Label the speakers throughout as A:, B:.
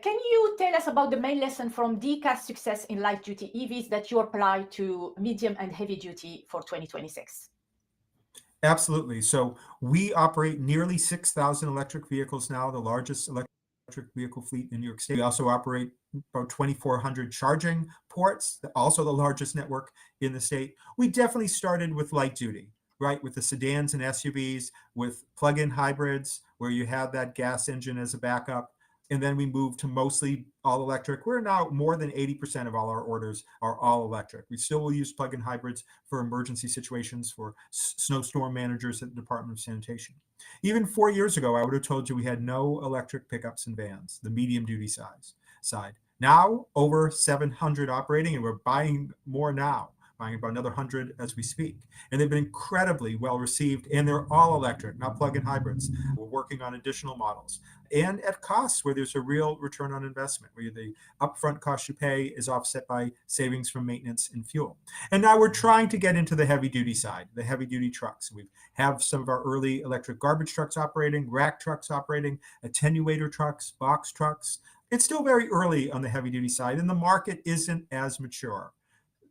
A: Can you tell us about the main lesson from DCA's success in light-duty EVs that you apply to medium and heavy-duty for 2026?
B: Absolutely. So we operate nearly 6,000 electric vehicles now, the largest electric vehicle fleet in New York State. We also operate about 2,400 charging ports, also the largest network in the state. We definitely started with light duty, right? With the sedans and SUVs, with plug-in hybrids, where you have that gas engine as a backup. And then we moved to mostly all electric. We're now more than 80% of all our orders are all electric. We still will use plug-in hybrids for emergency situations, for snowstorm managers at the Department of Sanitation. Even 4 years ago, I would have told you we had no electric pickups and vans, the medium duty side. Now, over 700 operating, and we're buying more now, buying about another 100 as we speak. And they've been incredibly well received, and they're all electric, not plug-in hybrids. We're working on additional models. And at costs where there's a real return on investment, where the upfront cost you pay is offset by savings from maintenance and fuel. And now we're trying to get into the heavy-duty side, the heavy-duty trucks. We have some of our early electric garbage trucks operating, rack trucks operating, attenuator trucks, box trucks. It's still very early on the heavy-duty side, and the market isn't as mature.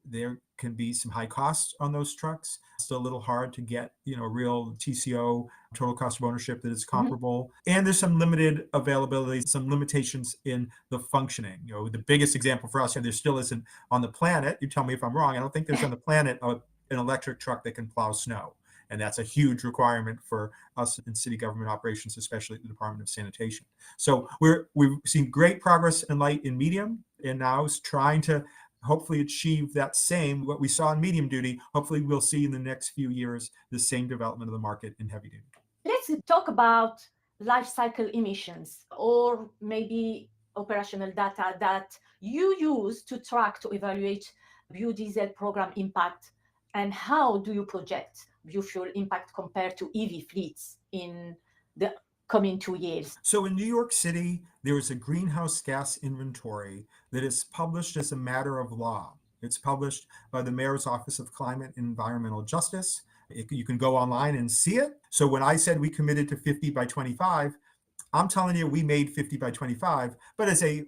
B: There can be some high costs on those trucks. Still a little hard to get, real TCO, total cost of ownership, that is comparable. And there's some limited availability, some limitations in the functioning. The biggest example for us, there still isn't on the planet. You tell me if I'm wrong. I don't think there's on the planet an electric truck that can plow snow. And that's a huge requirement for us in city government operations, especially at the Department of Sanitation. So we've seen great progress in light and medium, and now is trying to hopefully achieve that same, what we saw in medium duty. Hopefully we'll see in the next few years the same development of the market in heavy duty.
A: Let's talk about life cycle emissions, or maybe operational data that you use to track, to evaluate biodiesel program impact, and how do you project biofuel impact compared to EV fleets in the coming 2 years?
B: So in New York City, there is a greenhouse gas inventory that is published as a matter of law. It's published by the Mayor's Office of Climate and Environmental Justice. You can go online and see it. So when I said we committed to 50 by 25, I'm telling you we made 50 by 25, but as a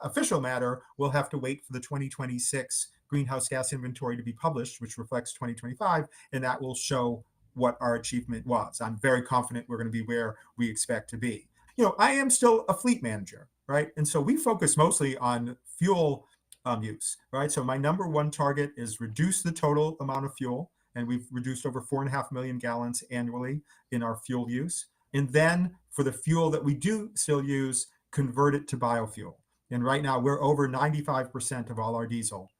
B: official matter, we'll have to wait for the 2026 greenhouse gas inventory to be published, which reflects 2025, and that will show what our achievement was. I'm very confident we're going to be where we expect to be. I am still a fleet manager, right? And so we focus mostly on fuel use, right? So my number one target is reduce the total amount of fuel, and we've reduced over 4.5 million gallons annually in our fuel use. And then for the fuel that we do still use, convert it to biofuel. And right now we're over 95% of all our diesel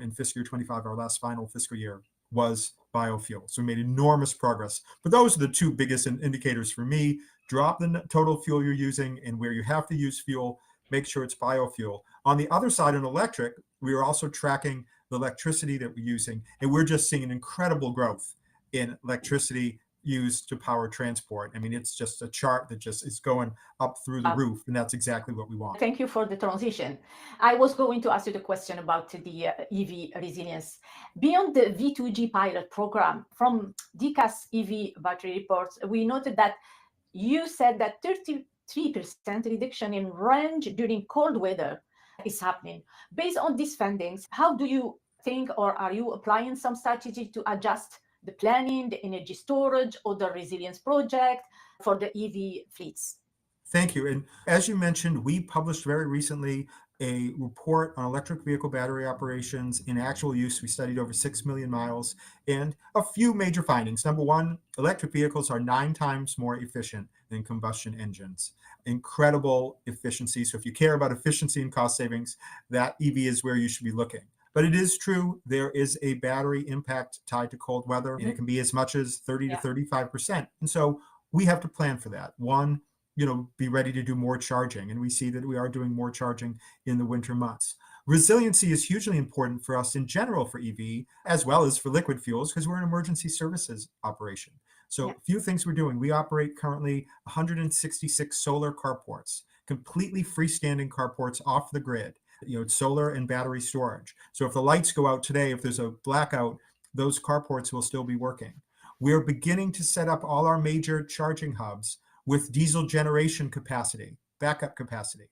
B: in fiscal year 25, our last final fiscal year, was biofuel. So we made enormous progress. But those are the two biggest indicators for me. Drop the total fuel you're using, and where you have to use fuel, make sure it's biofuel. On the other side, in electric, we are also tracking the electricity that we're using, and we're just seeing an incredible growth in electricity used to power transport. I mean, it's just a chart that just is going up through the roof, and that's exactly what we want.
A: Thank you for the transition. I was going to ask you the question about the EV resilience. Beyond the V2G pilot program, from DCA's EV battery reports, we noted that you said that 33% reduction in range during cold weather is happening. Based on these findings, how do you think, or are you applying some strategy to adjust the planning, the energy storage, or the resilience project for the EV fleets?
B: Thank you. And as you mentioned, we published very recently a report on electric vehicle battery operations in actual use. We studied over 6 million miles, and a few major findings. Number one, electric vehicles are 9 times more efficient than combustion engines. Incredible efficiency. So if you care about efficiency and cost savings, that EV is where you should be looking. But it is true, there is a battery impact tied to cold weather, and it can be as much as 30 to 35%. And so we have to plan for that. One, be ready to do more charging. And we see that we are doing more charging in the winter months. Resiliency is hugely important for us in general for EV, as well as for liquid fuels, because we're an emergency services operation. So a few things we're doing. We operate currently 166 solar carports, completely freestanding carports off the grid. It's solar and battery storage. So if the lights go out today, if there's a blackout, those carports will still be working. We're beginning to set up all our major charging hubs with diesel generation capacity, backup capacity.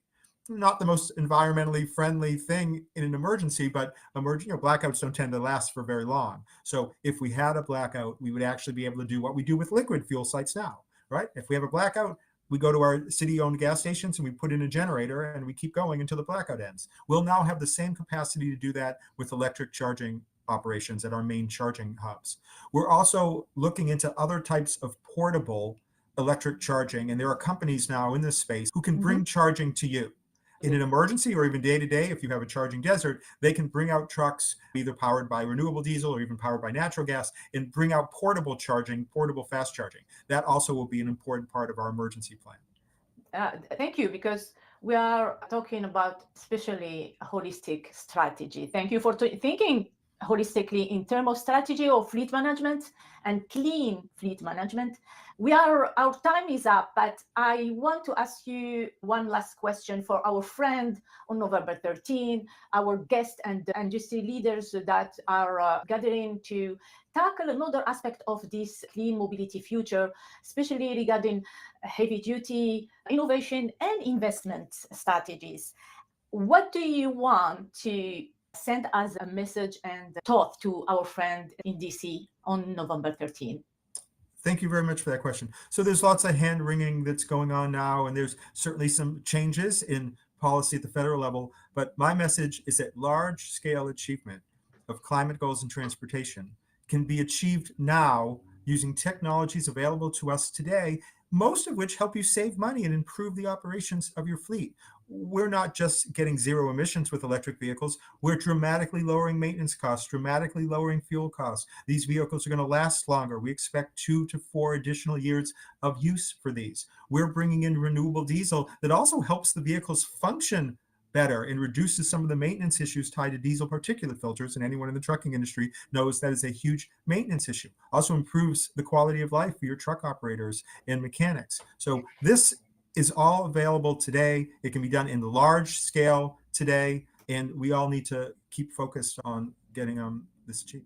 B: not the most environmentally friendly thing in an emergency, but blackouts don't tend to last for very long. So if we had a blackout, we would actually be able to do what we do with liquid fuel sites now, right? If we have a blackout, we go to our city-owned gas stations and we put in a generator and we keep going until the blackout ends. We'll now have the same capacity to do that with electric charging operations at our main charging hubs. We're also looking into other types of portable electric charging, and there are companies now in this space who can bring charging to you. In an emergency or even day to day, if you have a charging desert, they can bring out trucks either powered by renewable diesel or even powered by natural gas and bring out portable charging, portable fast charging. That also will be an important part of our emergency plan.
A: Thank you, because we are talking about especially a holistic strategy. Thank you for thinking holistically in terms of strategy of fleet management and clean fleet management. Our time is up, but I want to ask you one last question for our friend on November 13, our guests and industry leaders that are gathering to tackle another aspect of this clean mobility future, especially regarding heavy duty innovation and investment strategies. What do you want to send as a message and thought to our friend in DC on November 13?
B: Thank you very much for that question. So there's lots of hand wringing that's going on now, and there's certainly some changes in policy at the federal level. But my message is that large-scale achievement of climate goals in transportation can be achieved now using technologies available to us today, most of which help you save money and improve the operations of your fleet. We're not just getting zero emissions with electric vehicles, we're dramatically lowering maintenance costs, dramatically lowering fuel costs. These vehicles are going to last longer. We expect 2 to 4 additional years of use for these. We're bringing in renewable diesel that also helps the vehicles function better and reduces some of the maintenance issues tied to diesel particulate filters. And anyone in the trucking industry knows that is a huge maintenance issue. Also improves the quality of life for your truck operators and mechanics. So this is all available today. It can be done in large scale today, and we all need to keep focused on getting this achieved.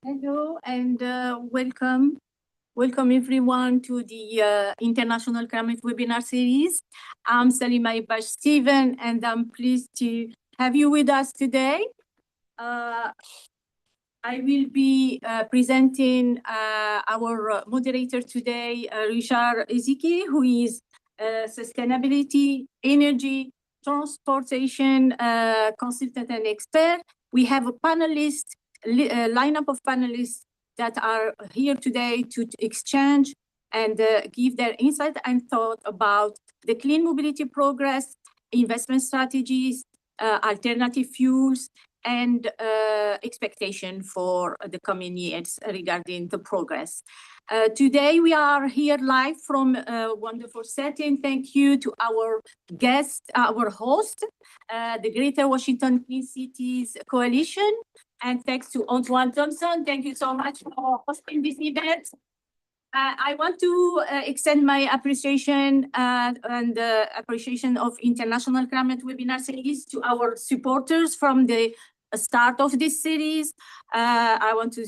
C: Hello and welcome. Welcome everyone to the International Climate Webinar Series. I'm Salima Ibash-Steven and I'm pleased to have you with us today. I will be presenting our moderator today, Richard Ezeki, who is sustainability, energy, transportation consultant and expert. We have a lineup of panelists that are here today to exchange and give their insight and thought about the clean mobility progress, investment strategies, alternative fuels, and expectation for the coming years regarding the progress. Today we are here live from a wonderful setting. Thank you to our guest, our host, the Greater Washington Clean Cities Coalition, and thanks to Antoine Thompson. Thank you so much for hosting this event. I want to extend my appreciation and appreciation of International Climate Webinar Series to our supporters from the start of this series. I want to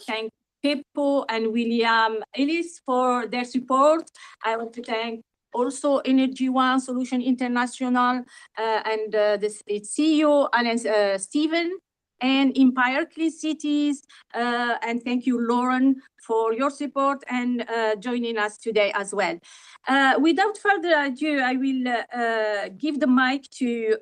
C: thank Peppo and William Ellis for their support. I want to thank also Energy One Solution International and its CEO, Alan Steven, and Empire Clean Cities. And thank you, Lauren, for your support and joining us today as well. Without further ado, I will give the mic to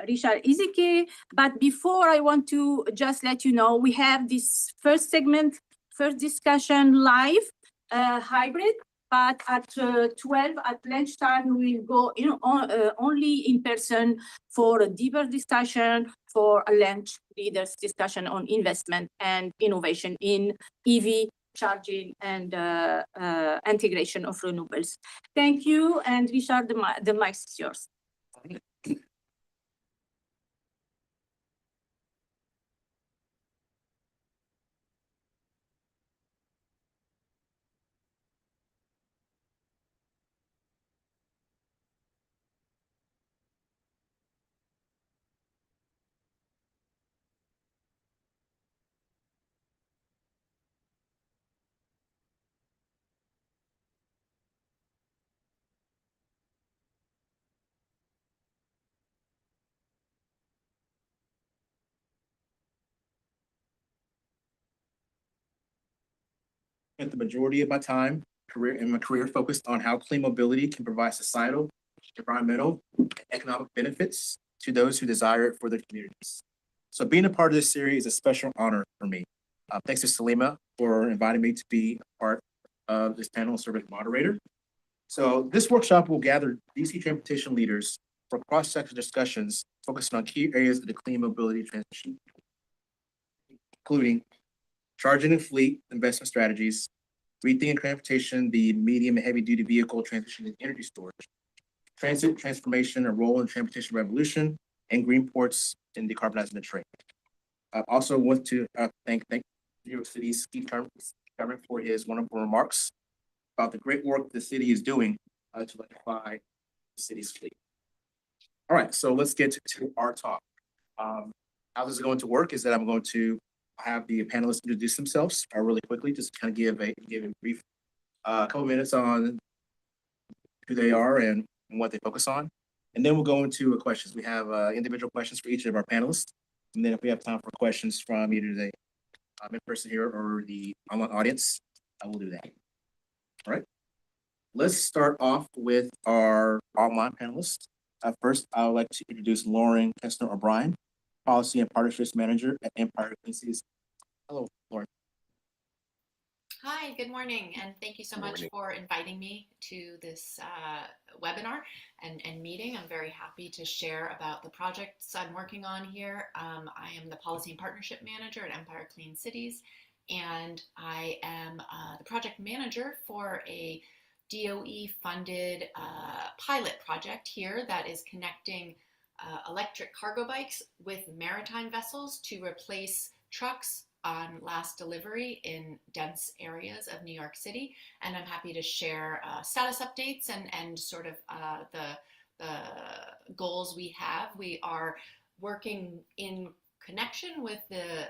C: Richard Ezeki. But before, I want to just let you know, we have this first segment, first discussion live, hybrid. But at 12 at lunchtime, we will go only in person for a deeper discussion, for a lunch leaders discussion on investment and innovation in EV charging and integration of renewables. Thank you, and Richard, the mic is yours.
D: spent the majority of my career focused on how clean mobility can provide societal, environmental, and economic benefits to those who desire it for their communities. So being a part of this series is a special honor for me. Thanks to Salima for inviting me to be a part of this panel and serve as moderator. So this workshop will gather DC transportation leaders for cross-sector discussions focusing on key areas of the clean mobility transition, including charging and fleet investment strategies, rethinking transportation, the medium and heavy duty vehicle transition and energy storage, transit transformation, a role in transportation revolution, and green ports in decarbonizing the train. I also want to thank New York City's government for his wonderful remarks about the great work the city is doing to electrify the city's fleet. All right, so let's get to our talk. How this is going to work is that I'm going to have the panelists introduce themselves really quickly, just kind of give a brief couple minutes on who they are and what they focus on. And then we'll go into questions. We have individual questions for each of our panelists. And then if we have time for questions from either the in-person here or the online audience, I will do that. All right. Let's start off with our online panelists. First, I would like to introduce Lauren Kessler O'Brien, Policy and Partnerships Manager at Empire Clean Cities. Hello, Lauren.
E: Hi, good morning, and thank you so much for inviting me to this webinar and meeting. I'm very happy to share about the projects I'm working on here. I am the Policy and Partnership Manager at Empire Clean Cities, and I am the project manager for a DOE-funded pilot project here that is connecting electric cargo bikes with maritime vessels to replace trucks on last delivery in dense areas of New York City. And I'm happy to share status updates and sort of the goals we have. We are working in connection with the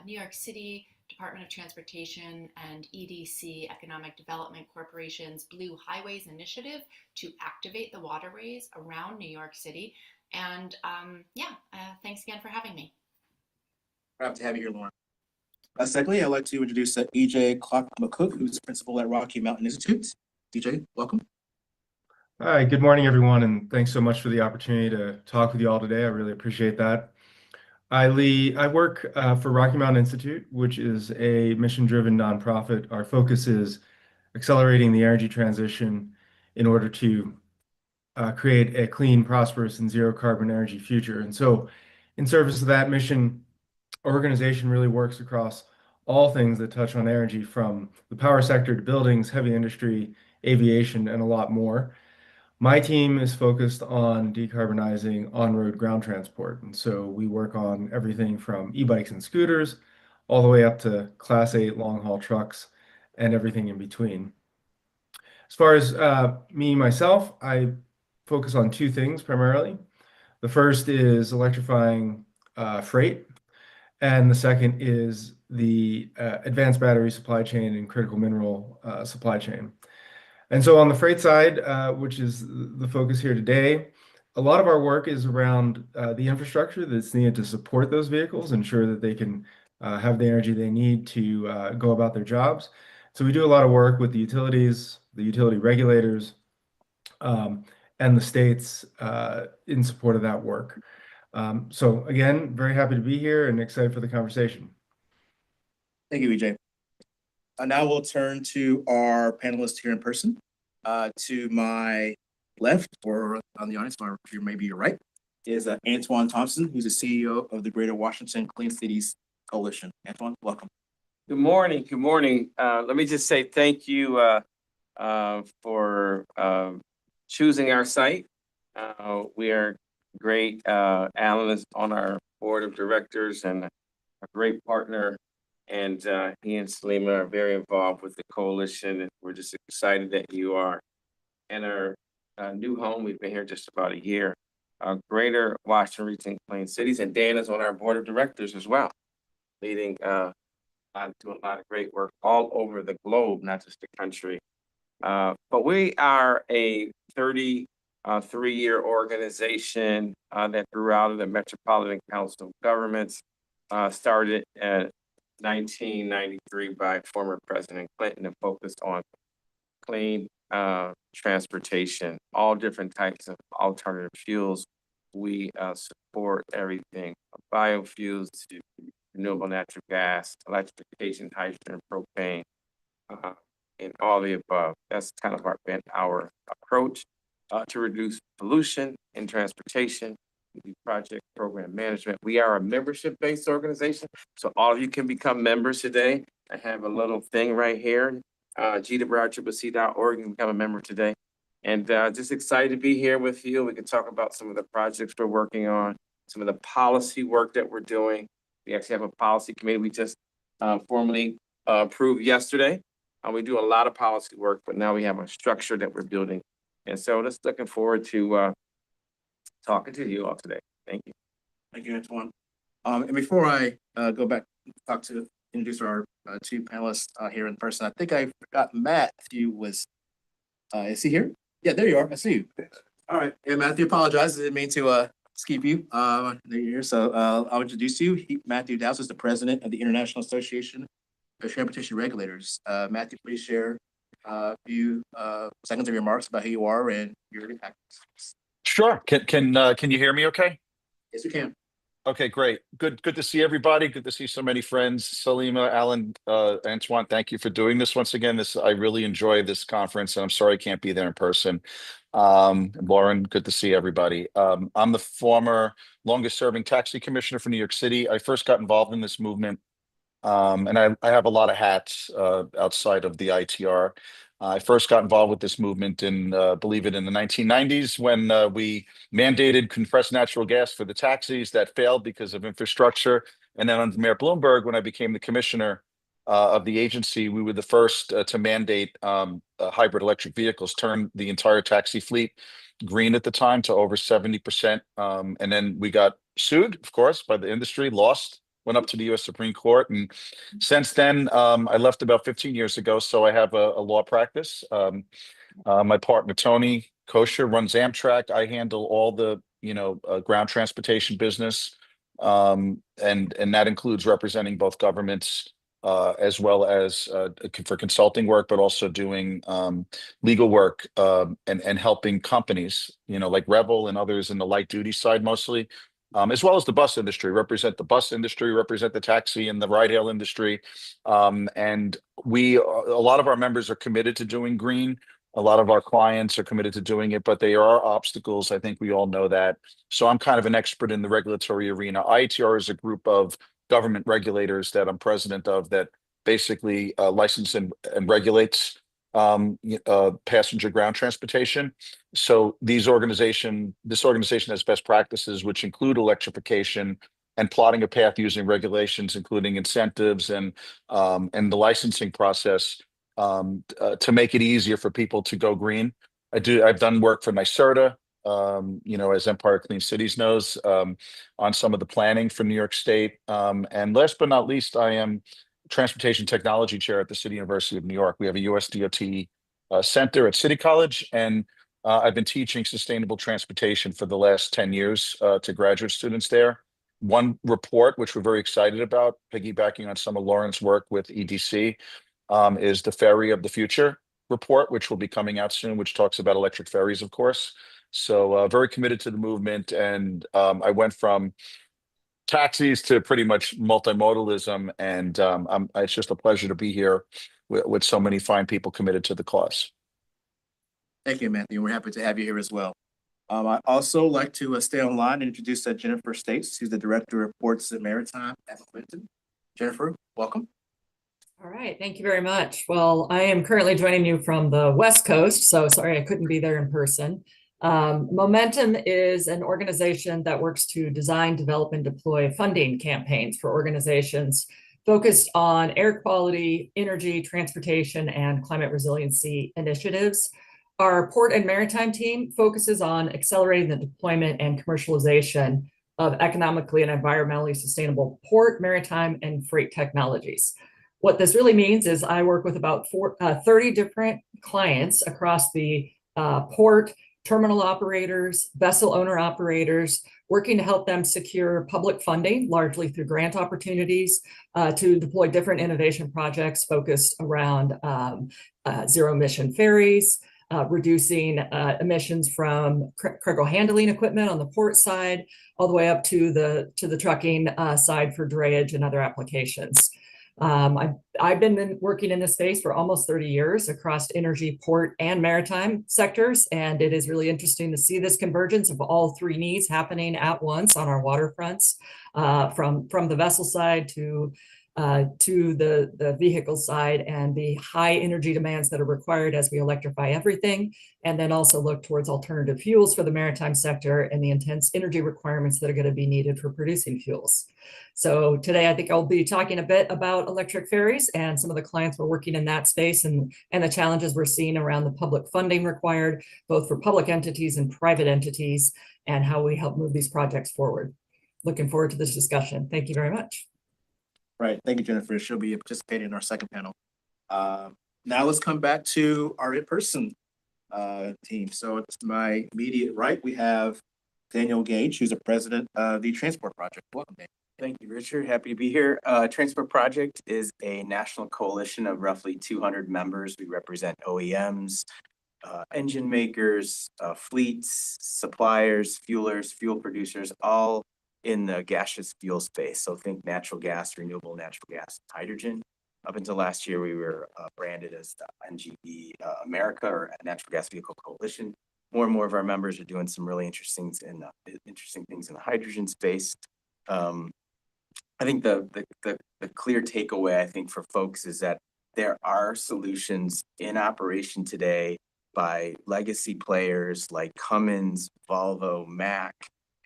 E: New York City Department of Transportation and EDC, Economic Development Corporation's Blue Highways Initiative to activate the waterways around New York City. And thanks again for having me.
D: Proud to have you here, Lauren. Secondly, I'd like to introduce EJ Clark-McCook, who's principal at Rocky Mountain Institute. EJ, welcome.
F: Hi, good morning, everyone, and thanks so much for the opportunity to talk with you all today. I really appreciate that. I work for Rocky Mountain Institute, which is a mission-driven nonprofit. Our focus is accelerating the energy transition in order to create a clean, prosperous, and zero-carbon energy future. And so in service of that mission, our organization really works across all things that touch on energy, from the power sector to buildings, heavy industry, aviation, and a lot more. My team is focused on decarbonizing on-road ground transport. And so we work on everything from e-bikes and scooters all the way up to Class 8 long-haul trucks and everything in between. As far as myself, I focus on two things primarily. The first is electrifying freight, and the second is the advanced battery supply chain and critical mineral supply chain. And so on the freight side, which is the focus here today, a lot of our work is around the infrastructure that's needed to support those vehicles, ensure that they can have the energy they need to go about their jobs. So we do a lot of work with the utilities, the utility regulators, and the states in support of that work. So again, very happy to be here and excited for the conversation.
D: Thank you, EJ. Now we'll turn to our panelists here in person. To my left, or on the audience, or maybe you're right, is Antoine Thompson, who's the CEO of the Greater Washington Clean Cities Coalition. Antoine, welcome.
G: Good morning. Good morning. Let me just say thank you for choosing our site. We are great analysts on our board of directors and a great partner. And he and Salima are very involved with the coalition, and we're just excited that you are in our new home. We've been here just about a year. Greater Washington Rethinking Clean Cities, and Dan is on our board of directors as well, leading doing a lot of great work all over the globe, not just the country. But we are a 33-year organization that grew out of the Metropolitan Council of Governments, started 1993 by former President Clinton and focused on clean transportation, all different types of alternative fuels. We support everything from biofuels to renewable natural gas, electrification, hydrogen, propane, and all the above. That's kind of been our approach to reduce pollution in transportation. We do project program management. We are a membership-based organization, so all of you can become members today. I have a little thing right here, GWRCCC.org, you can become a member today. And just excited to be here with you. We can talk about some of the projects we're working on, some of the policy work that we're doing. We actually have a policy committee we just formally approved yesterday. We do a lot of policy work, but now we have a structure that we're building. And so just looking forward to talking to you all today. Thank you.
D: Thank you, Antoine. And before I go back to introduce our two panelists here in person, I think I forgot Matthew was, is he here? Yeah, there you are. I see you. All right. Yeah, Matthew, apologize. I didn't mean to skip you. There you're here. So I'll introduce you. Matthew Dowse is the president of the International Association of Transportation Regulators. Matthew, please share a few seconds of your remarks about who you are and your impact.
H: Sure. Can you hear me okay?
D: Yes, we can.
H: Okay, great. Good to see everybody. Good to see so many friends. Salima, Alan, Antoine, thank you for doing this once again. I really enjoy this conference, and I'm sorry I can't be there in person. Lauren, good to see everybody. I'm the former longest serving taxi commissioner for New York City. I first got involved in this movement, and I have a lot of hats outside of the ITR. I first got involved with this movement in, believe it, in the 1990s when we mandated compressed natural gas for the taxis. That failed because of infrastructure. And then under Mayor Bloomberg, when I became the commissioner of the agency, we were the first to mandate hybrid electric vehicles, turn the entire taxi fleet green at the time to over 70%. And then we got sued, of course, by the industry, lost. Went up to the U.S. Supreme Court, and since then, I left about 15 years ago. So I have a law practice. My partner Tony Kosher runs Amtrak. I handle all the ground transportation business, and that includes representing both governments as well as for consulting work, but also doing legal work and helping companies, like Revel and others in the light duty side mostly. As well as the bus industry, represent the bus industry, represent the taxi and the ride-hail industry. And a lot of our members are committed to doing green. A lot of our clients are committed to doing it, but there are obstacles. I think we all know that. So I'm kind of an expert in the regulatory arena. ITR is a group of government regulators that I'm president of that basically license and regulates passenger ground transportation. So this organization has best practices, which include electrification and plotting a path using regulations, including incentives and the licensing process to make it easier for people to go green. I've done work for NYSERDA, as Empire Clean Cities knows, on some of the planning for New York State. And last but not least, I am Transportation Technology Chair at the City University of New York. We have a US DOT center at City College, and I've been teaching sustainable transportation for the last 10 years to graduate students there. One report, which we're very excited about, piggybacking on some of Lauren's work with EDC, is the Ferry of the Future report, which will be coming out soon, which talks about electric ferries, of course. So very committed to the movement. And I went from taxis to pretty much multimodalism, and it's just a pleasure to be here with so many fine people committed to the cause.
D: Thank you, Matthew. We're happy to have you here as well. I also like to stay online and introduce Jennifer States, who's the Director of Ports and Maritime at Clinton. Jennifer, welcome.
I: All right, thank you very much. Well, I am currently joining you from the West Coast, so sorry I couldn't be there in person. Momentum is an organization that works to design, develop, and deploy funding campaigns for organizations focused on air quality, energy, transportation, and climate resiliency initiatives. Our port and maritime team focuses on accelerating the deployment and commercialization of economically and environmentally sustainable port, maritime, and freight technologies. What this really means is I work with about 30 different clients across the port, terminal operators, vessel owner operators, working to help them secure public funding, largely through grant opportunities, to deploy different innovation projects focused around zero emission ferries, reducing emissions from cargo handling equipment on the port side, all the way up to the trucking side for drayage and other applications. I've been working in this space for almost 30 years across energy, port, and maritime sectors, and it is really interesting to see this convergence of all three needs happening at once on our waterfronts, from the vessel side to the vehicle side and the high energy demands that are required as we electrify everything, and then also look towards alternative fuels for the maritime sector and the intense energy requirements that are going to be needed for producing fuels. So today I think I'll be talking a bit about electric ferries and some of the clients we're working in that space and the challenges we're seeing around the public funding required, both for public entities and private entities, and how we help move these projects forward. Looking forward to this discussion. Thank you very much.
D: Right. Thank you, Jennifer. She'll be participating in our second panel. Now let's come back to our in-person team. So to my immediate right, we have Daniel Gage, who's the president of the Transport Project. Welcome, Daniel.
J: Thank you, Richard. Happy to be here. Transport Project is a national coalition of roughly 200 members. We represent OEMs, engine makers, fleets, suppliers, fuelers, fuel producers, all in the gaseous fuel space. So think natural gas, renewable natural gas, hydrogen. Up until last year, we were branded as the NGV America, or Natural Gas Vehicle Coalition. More and more of our members are doing some really interesting things in the hydrogen space. I think the clear takeaway, I think, for folks is that there are solutions in operation today by legacy players like Cummins, Volvo, Mack,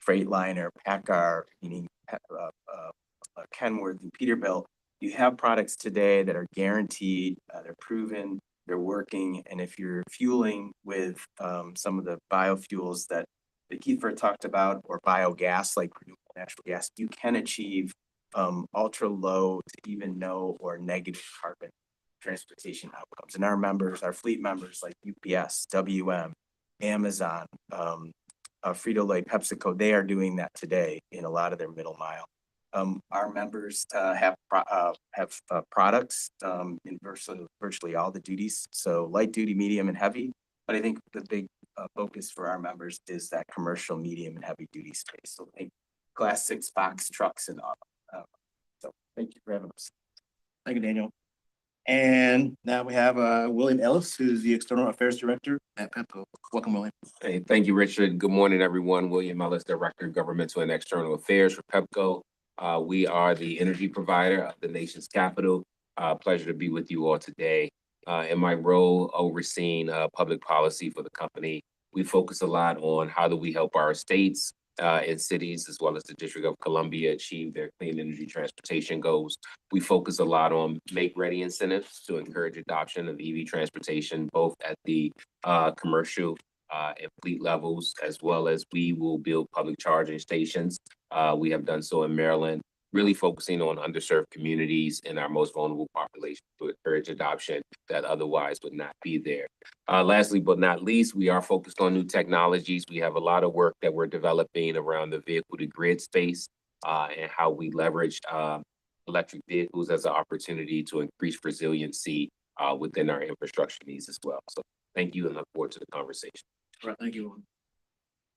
J: Freightliner, PACCAR, meaning Kenworth and Peterbilt. You have products today that are guaranteed, they're proven, they're working, and if you're fueling with some of the biofuels that Kiefer talked about, or biogas like renewable natural gas, you can achieve ultra low to even no or negative carbon transportation outcomes. And our members, our fleet members like UPS, WM, Amazon, Frito-Lay, PepsiCo, they are doing that today in a lot of their middle mile. Our members have products in virtually all the duties, so light duty, medium, and heavy. But I think the big focus for our members is that commercial, medium, and heavy duty space. So think Class 6 box trucks and all. So thank you for having us.
D: Thank you, Daniel. And now we have William Ellis, who's the External Affairs Director at PEPCO. Welcome, William.
G: Hey, thank you, Richard. Good morning, everyone. William Ellis, Director of Governmental and External Affairs for PEPCO. We are the energy provider of the nation's capital. Pleasure to be with you all today. In my role overseeing public policy for the company, we focus a lot on how do we help our states and cities, as well as the District of Columbia, achieve their clean energy transportation goals. We focus a lot on make-ready incentives to encourage adoption of EV transportation, both at the commercial and fleet levels, as well as we will build public charging stations. We have done so in Maryland, really focusing on underserved communities and our most vulnerable population to encourage adoption that otherwise would not be there. Lastly, but not least, we are focused on new technologies. We have a lot of work that we're developing around the vehicle to grid space and how we leverage electric vehicles as an opportunity to increase resiliency within our infrastructure needs as well. So thank you and look forward to the conversation.
D: All right, thank you.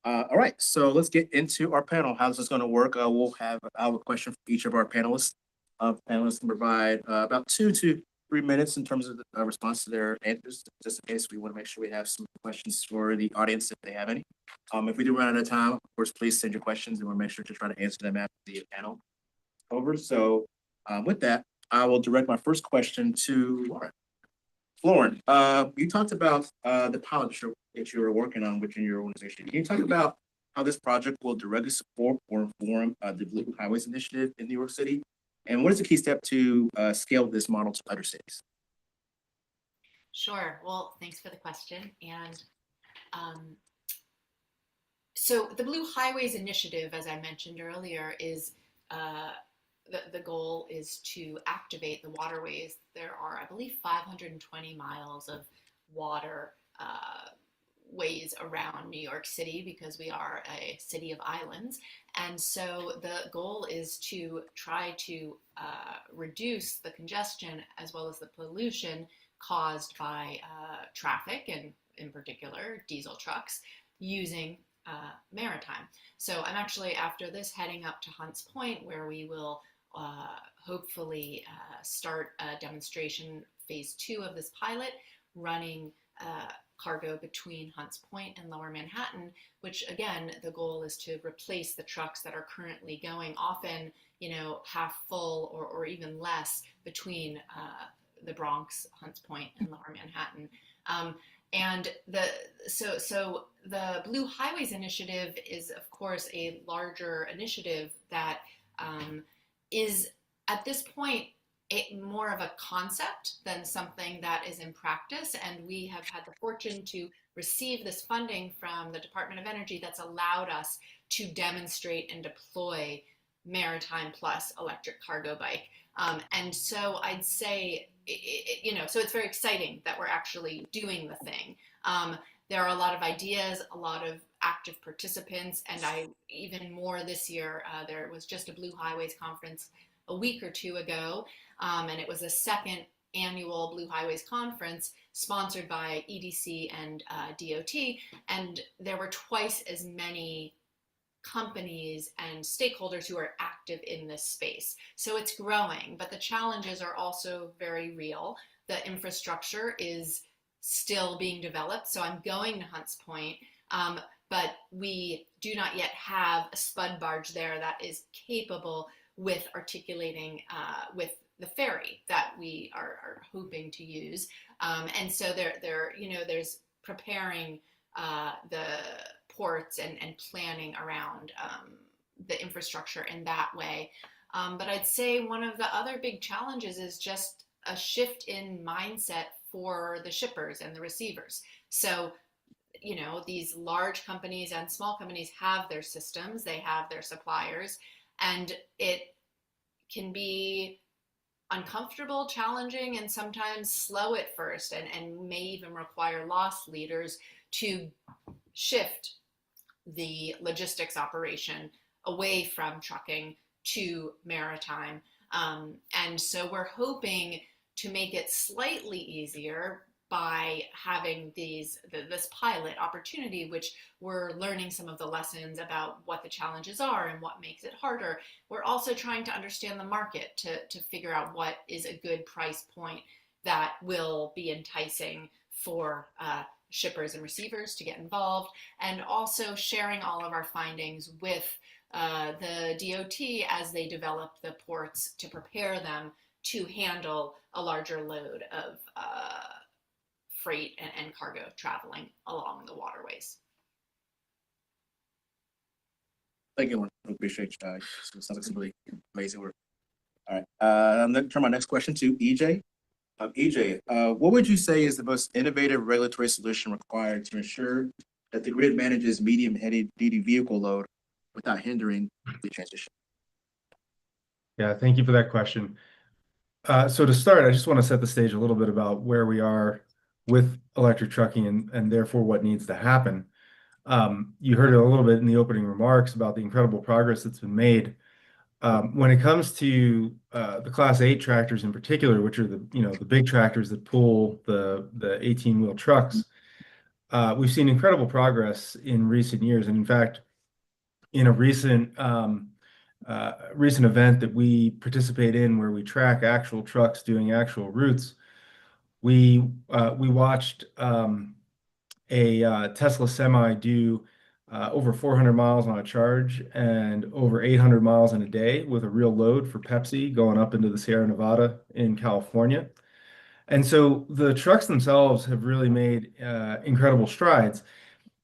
D: All right, so let's get into our panel. How this is going to work? I'll have a question for each of our panelists. Panelists can provide about 2 to 3 minutes in terms of the response to their answers. Just in case, we want to make sure we have some questions for the audience if they have any. If we do run out of time, of course, please send your questions and we'll make sure to try to answer them after the panel over. So with that, I will direct my first question to Lauren. Lauren, you talked about the pilot that you were working on within your organization. Can you talk about how this project will directly support or inform the Blue Highways Initiative in New York City? And what is the key step to scale this model to other cities?
E: Sure. Well, thanks for the question. And so the Blue Highways Initiative, as I mentioned earlier, is the goal is to activate the waterways. There are, I believe, 520 miles of water ways around New York City because we are a city of islands. And so the goal is to try to reduce the congestion as well as the pollution caused by traffic, and in particular diesel trucks, using maritime. So I'm actually, after this, heading up to Hunts Point, where we will hopefully start a demonstration phase 2 of this pilot, running cargo between Hunts Point and Lower Manhattan, which again, the goal is to replace the trucks that are currently going often, half full or even less between the Bronx, Hunts Point, and Lower Manhattan. And so the Blue Highways Initiative is, of course, a larger initiative that is at this point more of a concept than something that is in practice. And we have had the fortune to receive this funding from the Department of Energy that's allowed us to demonstrate and deploy Maritime Plus electric cargo bike. And so I'd say, so it's very exciting that we're actually doing the thing. There are a lot of ideas, a lot of active participants, and even more this year. There was just a Blue Highways conference a week or two ago, and it was the second annual Blue Highways conference sponsored by EDC and DOT, and there were twice as many companies and stakeholders who are active in this space. So it's growing, but the challenges are also very real. The infrastructure is still being developed. So I'm going to Hunts Point, but we do not yet have a spud barge there that is capable with articulating with the ferry that we are hoping to use. And so there's preparing the ports and planning around the infrastructure in that way. But I'd say one of the other big challenges is just a shift in mindset for the shippers and the receivers. So, these large companies and small companies have their systems, they have their suppliers, and it can be uncomfortable, challenging, and sometimes slow at first, and may even require loss leaders to shift the logistics operation away from trucking to maritime. And so we're hoping to make it slightly easier by having this pilot opportunity, which we're learning some of the lessons about what the challenges are and what makes it harder. We're also trying to understand the market to figure out what is a good price point that will be enticing for shippers and receivers to get involved, and also sharing all of our findings with the DOT as they develop the ports to prepare them to handle a larger load of freight and cargo traveling along the waterways.
D: Thank you, Lauren. I appreciate you. Sounds like some really amazing work. All right, I'm going to turn my next question to EJ. EJ, what would you say is the most innovative regulatory solution required to ensure that the grid manages medium heavy-duty vehicle load without hindering the transition?
F: Yeah, thank you for that question. So to start, I just want to set the stage a little bit about where we are with electric trucking and therefore what needs to happen. You heard it a little bit in the opening remarks about the incredible progress that's been made. When it comes to the Class 8 tractors in particular, which are the big tractors that pull the 18-wheel trucks, we've seen incredible progress in recent years. And in fact, in a recent event that we participate in, where we track actual trucks doing actual routes, we watched a Tesla Semi do over 400 miles on a charge and over 800 miles in a day with a real load for Pepsi going up into the Sierra Nevada in California. And so the trucks themselves have really made incredible strides.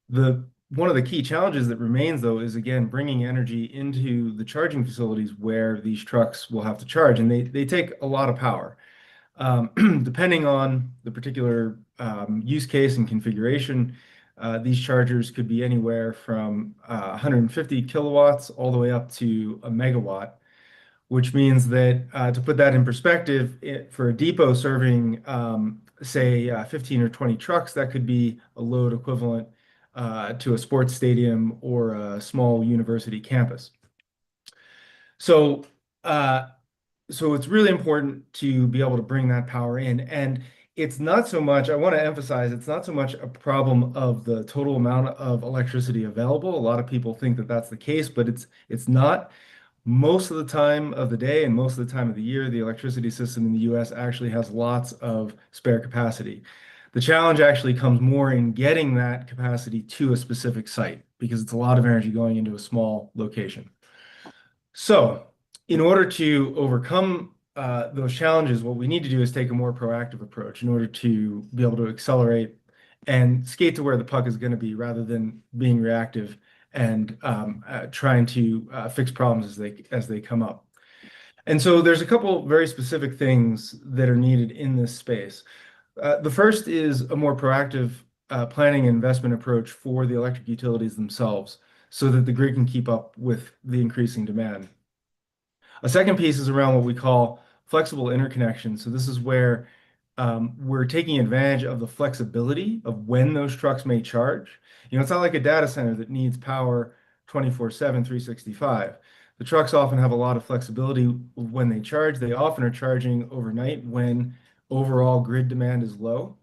F: One of the key challenges that remains, though, is, again, bringing energy into the charging facilities where these trucks will have to charge. And they take a lot of power. Depending on the particular use case and configuration, these chargers could be anywhere from 150 kilowatts all the way up to a megawatt, which means that to put that in perspective, for a depot serving, say, 15 or 20 trucks, that could be a load equivalent to a sports stadium or a small university campus. So, so it's really important to be able to bring that power in. And it's not so much, I want to emphasize, it's not so much a problem of the total amount of electricity available. A lot of people think that that's the case, but it's not. Most of the time of the day and most of the time of the year, the electricity system in the US actually has lots of spare capacity. The challenge actually comes more in getting that capacity to a specific site because it's a lot of energy going into a small location. So in order to overcome those challenges, what we need to do is take a more proactive approach in order to be able to accelerate and skate to where the puck is going to be rather than being reactive and trying to fix problems as they come up. And so there's a couple very specific things that are needed in this space. The first is a more proactive planning and investment approach for the electric utilities themselves so that the grid can keep up with the increasing demand. A second piece is around what we call flexible interconnection. So this is where we're taking advantage of the flexibility of when those trucks may charge. You know, it's not like a data center that needs power 24/7, 365. The trucks often have a lot of flexibility when they charge. They often are charging overnight when overall grid demand is low.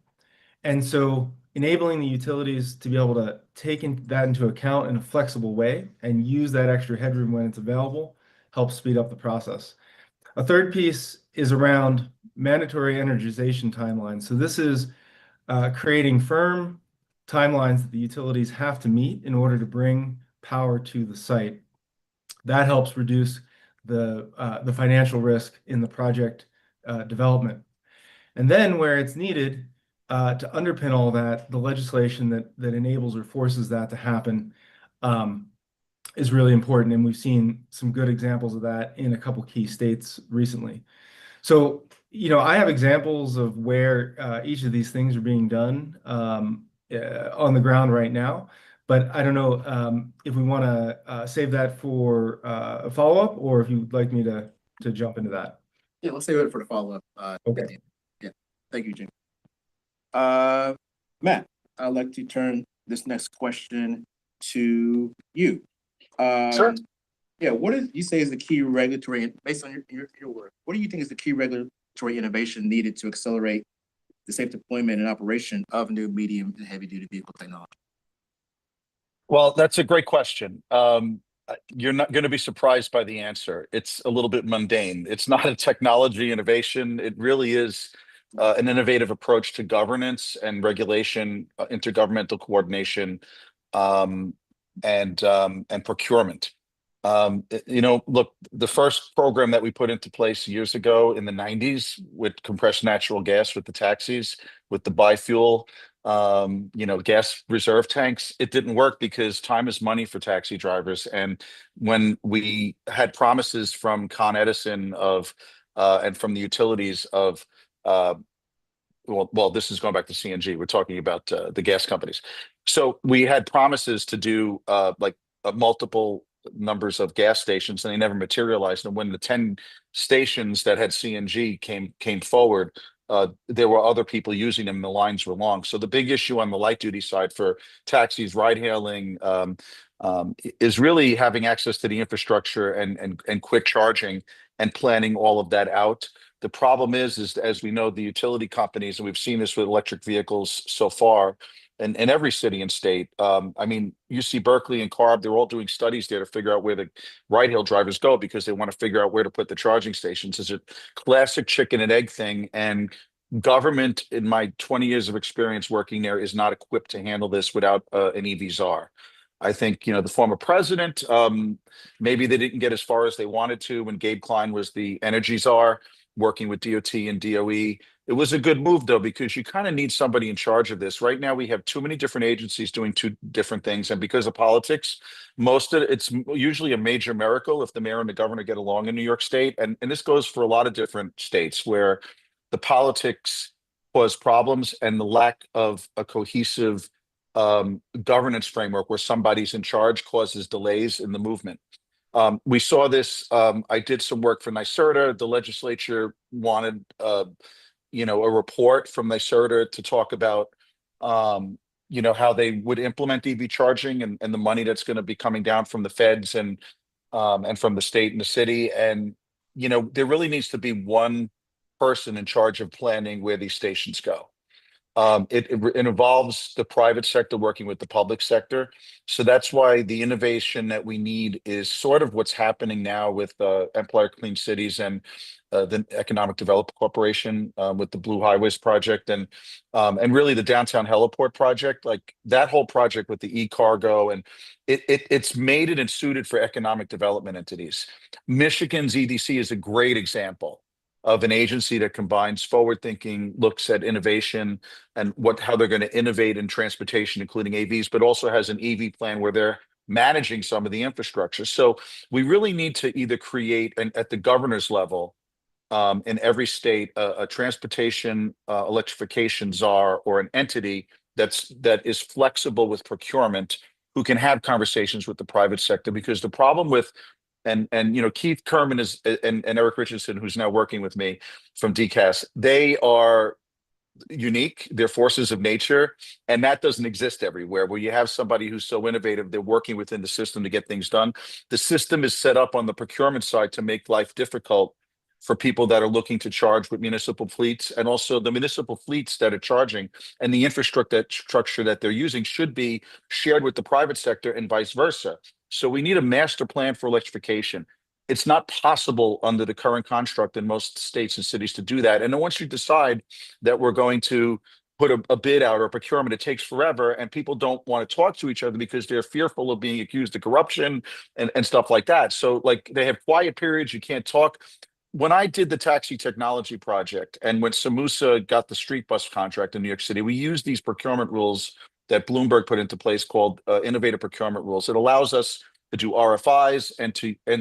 F: And so enabling the utilities to be able to take that into account in a flexible way and use that extra headroom when it's available helps speed up the process. A third piece is around mandatory energization timelines. So this is creating firm timelines that the utilities have to meet in order to bring power to the site. That helps reduce the financial risk in the project development. And then where it's needed to underpin all that, the legislation that enables or forces that to happen is really important. And we've seen some good examples of that in a couple key states recently. So, you know, I have examples of where each of these things are being done on the ground right now. But I don't know if we want to save that for a follow-up or if you'd like me to jump into that.
D: Yeah, let's save it for the follow-up.
F: Okay.
D: Yeah, thank you, Jim. Matt, I'd like to turn this next question to you.
H: Sure.
D: Yeah, what is you say is the key regulatory, based on your work, what do you think is the key regulatory innovation needed to accelerate the safe deployment and operation of new medium and heavy duty vehicle technology?
H: Well, that's a great question. You're not going to be surprised by the answer. It's a little bit mundane. It's not a technology innovation. It really is an innovative approach to governance and regulation, intergovernmental coordination, and procurement. You know, look, the first program that we put into place years ago in the 90s with compressed natural gas with the taxis, with the biofuel, you know, gas reserve tanks, it didn't work because time is money for taxi drivers. And when we had promises from Con Edison of and from the utilities of well, this is going back to CNG. We're talking about the gas companies. So we had promises to do multiple numbers of gas stations, and they never materialized. And when the 10 stations that had CNG came forward, there were other people using them, and the lines were long. So the big issue on the light duty side for taxis, ride hailing, is really having access to the infrastructure and quick charging and planning all of that out. The problem is as we know, the utility companies, and we've seen this with electric vehicles so far, in every city and state. I mean, UC Berkeley and CARB, they're all doing studies there to figure out where the ride-hail drivers go because they want to figure out where to put the charging stations. It's a classic chicken and egg thing. And government, in my 20 years of experience working there, is not equipped to handle this without an EV czar. I think, you know, the former president, maybe they didn't get as far as they wanted to when Gabe Klein was the energy czar, working with DOT and DOE. It was a good move, though, because you kind of need somebody in charge of this. Right now, we have too many different agencies doing two different things. And because of politics, it's usually a major miracle if the mayor and the governor get along in New York State. And this goes for a lot of different states where the politics cause problems and the lack of a cohesive governance framework where somebody's in charge causes delays in the movement. We saw this. I did some work for NYSERDA. The legislature wanted, you know, a report from NYSERDA to talk about you know, how they would implement EV charging and the money that's going to be coming down from the feds and from the state and the city. And, you know, there really needs to be one person in charge of planning where these stations go. It involves the private sector working with the public sector. So that's why the innovation that we need is sort of what's happening now with Empire Clean Cities and the Economic Development Corporation with the Blue Highways project and really the downtown heliport project. Like that whole project with the e-cargo, and it's mated and suited for economic development entities. Michigan's EDC is a great example of an agency that combines forward thinking, looks at innovation and how they're going to innovate in transportation, including AVs, but also has an EV plan where they're managing some of the infrastructure. So we really need to either create at the governor's level in every state a transportation electrification czar or an entity that is flexible with procurement, who can have conversations with the private sector. Because the problem with and you know, Keith Kerman and Eric Richardson, who's now working with me from DCAS, they are unique. They're forces of nature, and that doesn't exist everywhere. Where you have somebody who's so innovative, they're working within the system to get things done. The system is set up on the procurement side to make life difficult for people that are looking to charge with municipal fleets, and also the municipal fleets that are charging and the infrastructure that they're using should be shared with the private sector and vice versa. So we need a master plan for electrification. It's not possible under the current construct in most states and cities to do that. And then once you decide that we're going to put a bid out or a procurement, it takes forever, and people don't want to talk to each other because they're fearful of being accused of corruption and stuff like that. So like they have quiet periods, you can't talk. When I did the taxi technology project and when Samusa got the street bus contract in New York City, we used these procurement rules that Bloomberg put into place called innovative procurement rules. It allows us to do RFIs and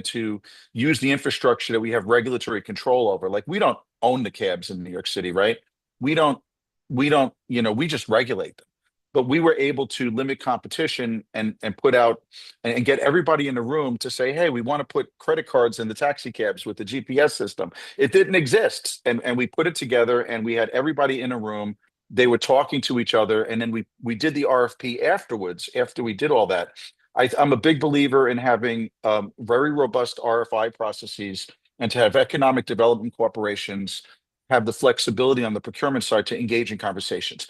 H: to use the infrastructure that we have regulatory control over. Like we don't own the cabs in New York City, right? We don't, you know, we just regulate them. But we were able to limit competition and put out and get everybody in the room to say, hey, we want to put credit cards in the taxi cabs with the GPS system. It didn't exist. And we put it together and we had everybody in a room. They were talking to each other. And then we did the RFP afterwards, after we did all that. I'm a big believer in having very robust RFI processes and to have economic development corporations have the flexibility on the procurement side to engage in conversations.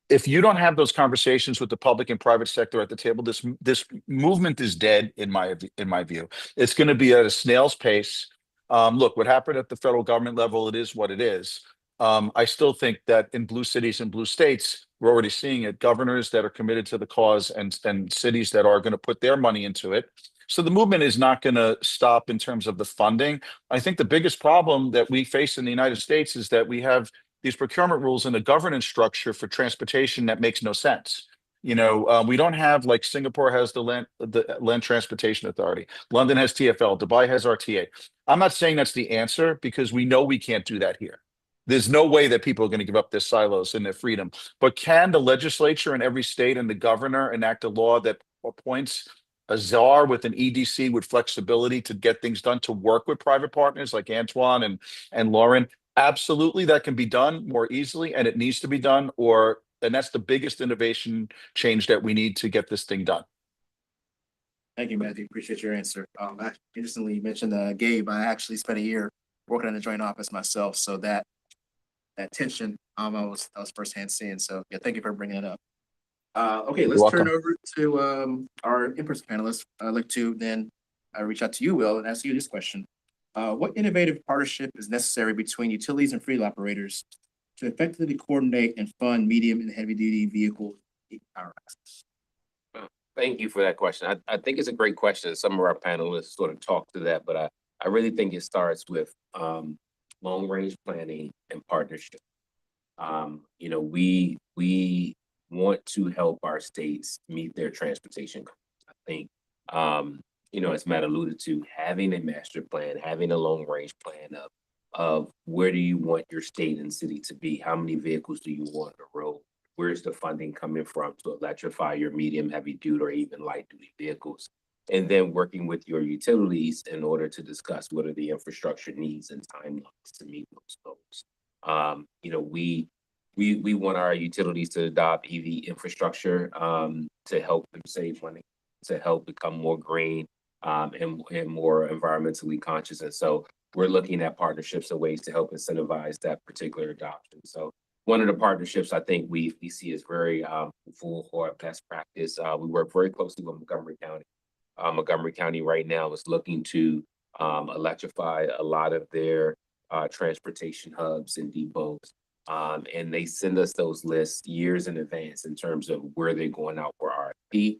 H: If you don't have those conversations with the public and private sector at the table, this movement is dead in my view. It's going to be at a snail's pace. Look, what happened at the federal government level, it is what it is. I still think that in blue cities and blue states, we're already seeing it, governors that are committed to the cause and cities that are going to put their money into it. So the movement is not going to stop in terms of the funding. I think the biggest problem that we face in the United States is that we have these procurement rules and a governance structure for transportation that makes no sense. You know, we don't have, like Singapore has the Land Transportation Authority. London has TfL. Dubai has RTA. I'm not saying that's the answer because we know we can't do that here. There's no way that people are going to give up their silos and their freedom. But can the legislature in every state and the governor enact a law that appoints a czar with an EDC with flexibility to get things done, to work with private partners like Antoine and Lauren? Absolutely, that can be done more easily, and it needs to be done. And that's the biggest innovation change that we need to get this thing done.
D: Thank you, Matthew. Appreciate your answer. Interestingly, you mentioned Gabe. I actually spent a year working in the joint office myself, so that tension I was firsthand seeing. So yeah, thank you for bringing it up. Okay, let's turn over to our in-person panelists. I'd like to then reach out to you, Will, and ask you this question. What innovative partnership is necessary between utilities and fleet operators to effectively coordinate and fund medium and heavy-duty vehicle power access?
G: Thank you for that question. I think it's a great question. Some of our panelists sort of talk to that, but I really think it starts with long-range planning and partnership. You know, we want to help our states meet their transportation goals. I think you know, as Matt alluded to, having a master plan, having a long range plan of where do you want your state and city to be? How many vehicles do you want on the road? Where's the funding coming from to electrify your medium, heavy duty, or even light duty vehicles? And then working with your utilities in order to discuss what are the infrastructure needs and timelines to meet those goals. You know, we we want our utilities to adopt EV infrastructure to help them save money, to help become more green and more environmentally conscious. And so we're looking at partnerships and ways to help incentivize that particular adoption. So one of the partnerships I think we see is very full for best practice. We work very closely with Montgomery County. Montgomery County right now is looking to electrify a lot of their transportation hubs and depots. And they send us those lists years in advance in terms of where they're going out for RFP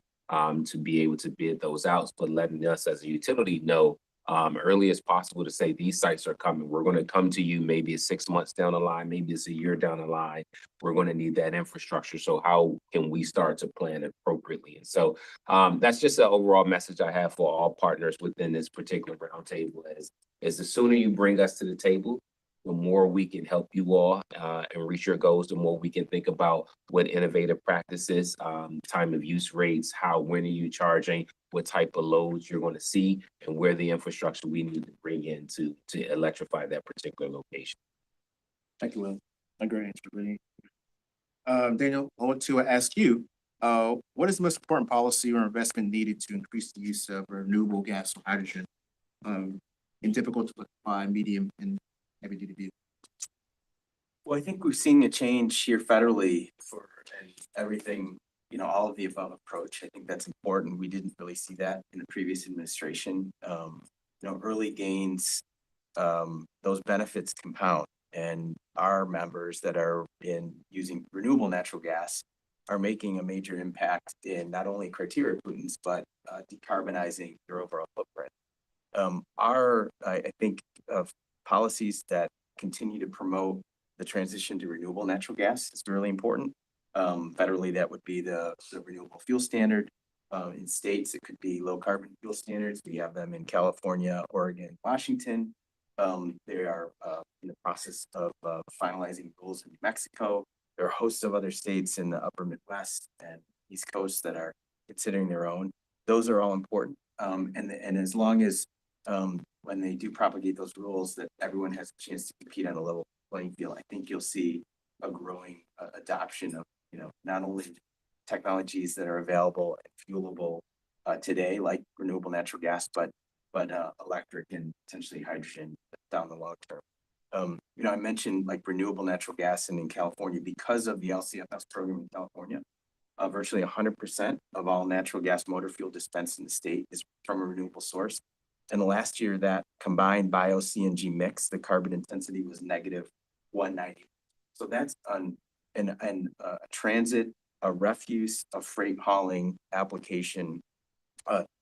G: to be able to bid those out, but letting us as a utility know early as possible to say these sites are coming. We're going to come to you maybe it's 6 months down the line, maybe it's a year down the line. We're going to need that infrastructure. So how can we start to plan appropriately? And so that's just an overall message I have for all partners within this particular roundtable is the sooner you bring us to the table, the more we can help you all and reach your goals, the more we can think about what innovative practices, time of use rates, when are you charging, what type of loads you're going to see, and where the infrastructure we need to bring in to electrify that particular location.
D: Thank you, Will. A great answer, really. Daniel, I want to ask you, what is the most important policy or investment needed to increase the use of renewable gas or hydrogen in difficult to liquefy, medium, and heavy duty vehicles?
J: Well, I think we're seeing a change here federally for everything, all of the above approach. I think that's important. We didn't really see that in the previous administration. Early gains, those benefits compound, and our members that are in using renewable natural gas are making a major impact in not only criteria pollutants, but decarbonizing their overall footprint. I think of policies that continue to promote the transition to renewable natural gas is really important. Federally, that would be the renewable fuel standard. In states, it could be low carbon fuel standards. We have them in California, Oregon, Washington. They are in the process of finalizing rules in New Mexico. There are hosts of other states in the upper Midwest and East Coast that are considering their own. Those are all important. And as long as when they do propagate those rules, that everyone has a chance to compete on a level playing field, I think you'll see a growing adoption of, not only technologies that are available and fuelable today, like renewable natural gas, but electric and potentially hydrogen down the long term. I mentioned like renewable natural gas and in California, because of the LCFS program in California, virtually 100% of all natural gas motor fuel dispensed in the state is from a renewable source. And the last year, that combined bio-CNG mix, the carbon intensity was negative 190. So that's a transit, a refuse, a freight hauling application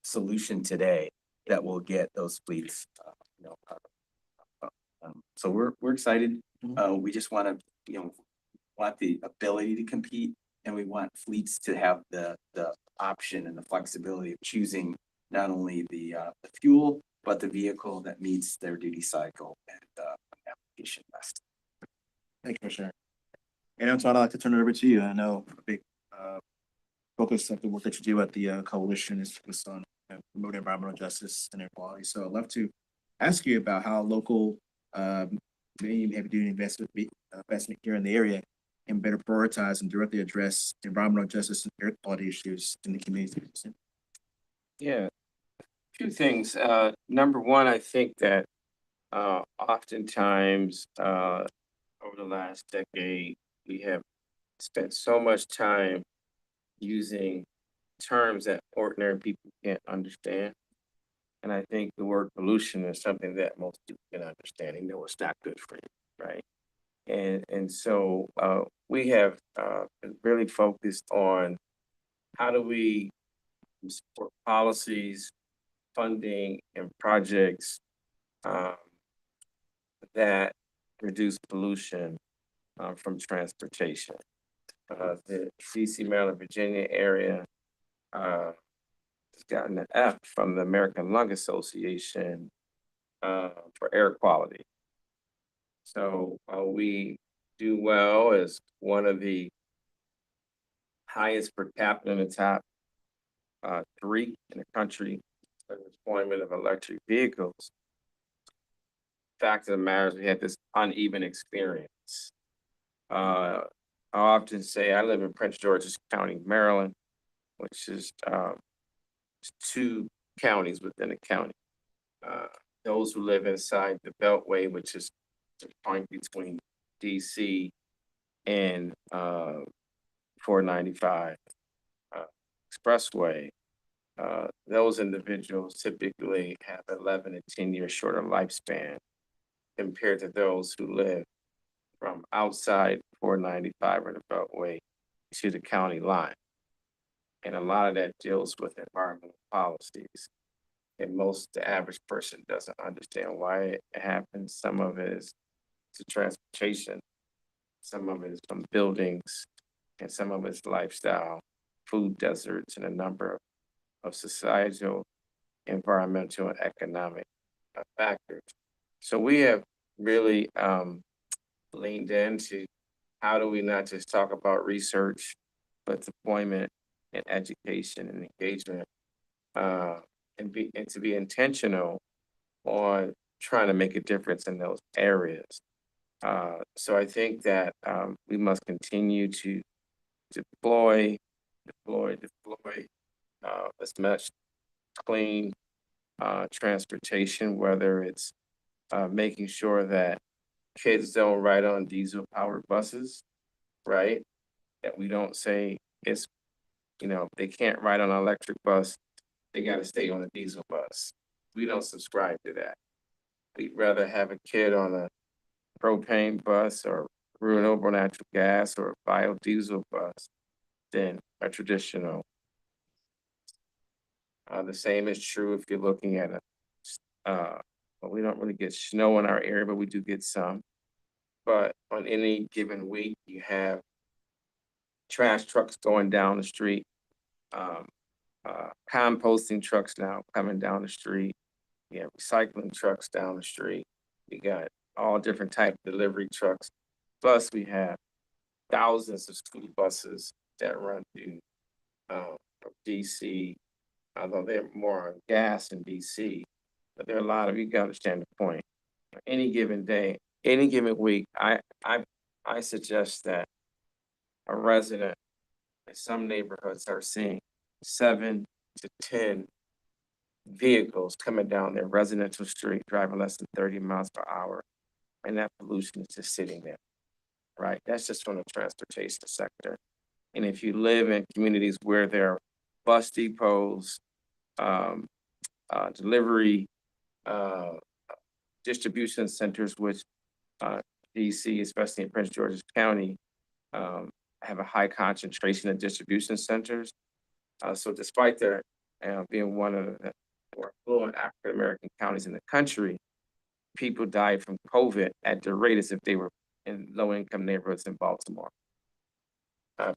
J: solution today that will get those fleets. So we're excited. We just want to, want the ability to compete, and we want fleets to have the option and the flexibility of choosing not only the fuel, but the vehicle that meets their duty cycle and application best.
D: Thank you, Commissioner. And Antoine, I'd like to turn it over to you. I know a big focus of the work that you do at the coalition is focused on promoting environmental justice and equality. So I'd love to ask you about how local medium heavy duty investment here in the area can better prioritize and directly address environmental justice and air quality issues in the community.
G: Yeah, a few things. Number one, I think that oftentimes over the last decade, we have spent so much time using terms that ordinary people can't understand. And I think the word pollution is something that most people can understand and know it's not good for you, right? And so we have really focused on how do we support policies, funding, and projects that reduce pollution from transportation. The DC, Maryland, Virginia area has gotten an F from the American Lung Association for air quality. So we do well as one of the highest per capita in the top 3 in the country for the deployment of electric vehicles. Fact of the matter is we had this uneven experience. I often say I live in Prince George's County, Maryland, which is 2 counties within a county. Those who live inside the Beltway, which is the point between DC and 495 expressway, those individuals typically have 11 to 10 years shorter lifespan compared to those who live from outside 495 or the Beltway to the county line. And a lot of that deals with environmental policies. And the average person doesn't understand why it happens. Some of it is to transportation, some of it is from buildings, and some of it is lifestyle, food deserts, and a number of societal, environmental, and economic factors. So we have really leaned into how do we not just talk about research, but deployment and education and engagement, and to be intentional on trying to make a difference in those areas. So I think that we must continue to deploy as much clean transportation, whether it's making sure that kids don't ride on diesel powered buses, right? That we don't say it's, they can't ride on an electric bus, they got to stay on a diesel bus. We don't subscribe to that. We'd rather have a kid on a propane bus or renewable natural gas or a biodiesel bus than a traditional. The same is true if you're looking at well, we don't really get snow in our area, but we do get some. But on any given week, you have trash trucks going down the street, composting trucks now coming down the street. You have recycling trucks down the street. We got all different type of delivery trucks. Plus, we have thousands of school buses that run through DC, although they're more on gas in DC. But there are a lot of, you can understand the point. Any given day, any given week, I suggest that a resident in some neighborhoods are seeing 7 to 10 vehicles coming down their residential street, driving less than 30 miles per hour. And that pollution is just sitting there, right? That's just from the transportation sector. And if you live in communities where there are bus depots, delivery, distribution centers, which DC, especially in Prince George's County, have a high concentration of distribution centers. So despite there being one of the more affluent African-American counties in the country, people died from COVID at the rate as if they were in low-income neighborhoods in Baltimore.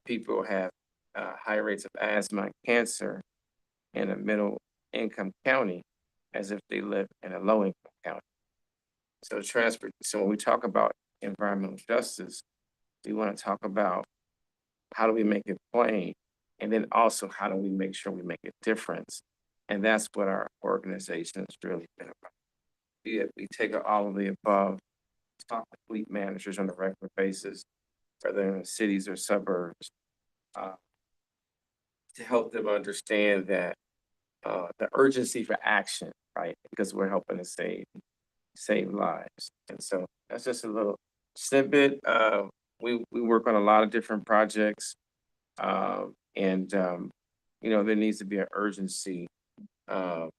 G: People have high rates of asthma and cancer in a middle-income county as if they live in a low-income county. So when we talk about environmental justice, we want to talk about how do we make it plain, and then also how do we make sure we make a difference. And that's what our organization has really been about. We take all of the above, talk to fleet managers on a regular basis, whether in cities or suburbs, to help them understand that the urgency for action, right? Because we're helping to save lives. And so that's just a little snippet. We work on a lot of different projects, and there needs to be an urgency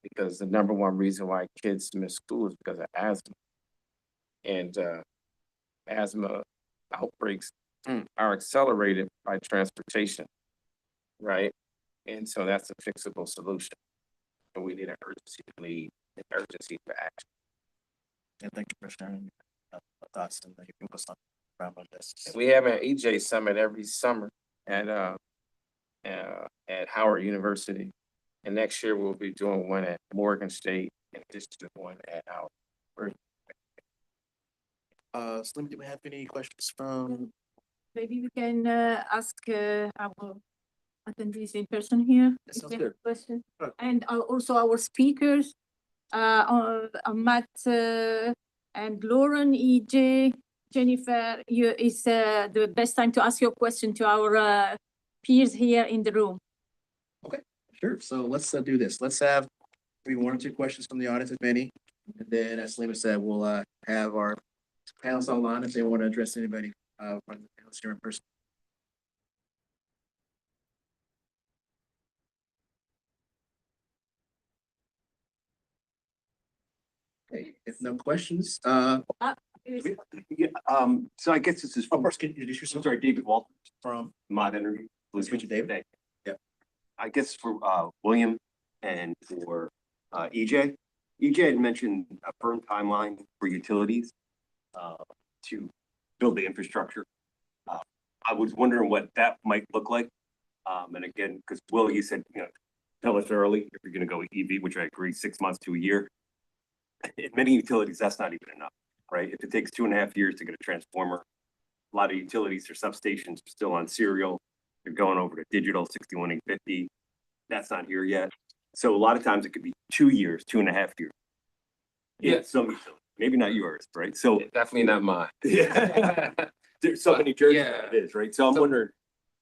G: because the number one reason why kids miss school is because of asthma. And asthma outbreaks are accelerated by transportation, right? And so that's a fixable solution. And we need an urgency for action.
D: And thank you for sharing your thoughts and your inputs on environmental justice.
G: We have an EJ Summit every summer at Howard University. And next year we'll be doing one at Morgan State in addition to one at Howard.
D: Slim, do we have any questions from?
C: Maybe we can ask our attendees in person here.
D: That
C: if
D: sounds
C: they
D: good.
C: have questions.
D: Sure.
C: And also our speakers, Matt and Lauren, EJ, Jennifer, it's the best time to ask your question to our peers here in the room.
D: Sure. So let's do this. Let's have maybe 1 or 2 questions from the audience, if any. And then, as Salima said, we'll have our panelists online if they want to address anybody from the panelists here in person. Okay, if no questions,
K: Yeah, so I guess this is
D: of course, can you introduce yourself?
K: sorry, David Walton
D: From,
K: Mod Energy.
D: let's meet you, David. Yep.
K: I guess for William and for EJ. EJ had mentioned a firm timeline for utilities to build the infrastructure. I was wondering what that might look like. And again, because Will, you said, tell us early if you're going to go EV, which I agree, 6 months to a year. In many utilities, that's not even enough, right? If it takes 2.5 years to get a transformer, a lot of utilities or substations are still on serial. They're going over to digital 61850. That's not here yet. So a lot of times it could be 2 years, 2.5 years.
G: Yeah.
K: Some utilities, maybe not yours, right? So
G: Definitely not mine.
K: yeah, there's so many Jersey
G: Yeah.
K: it is, right? So I'm wondering.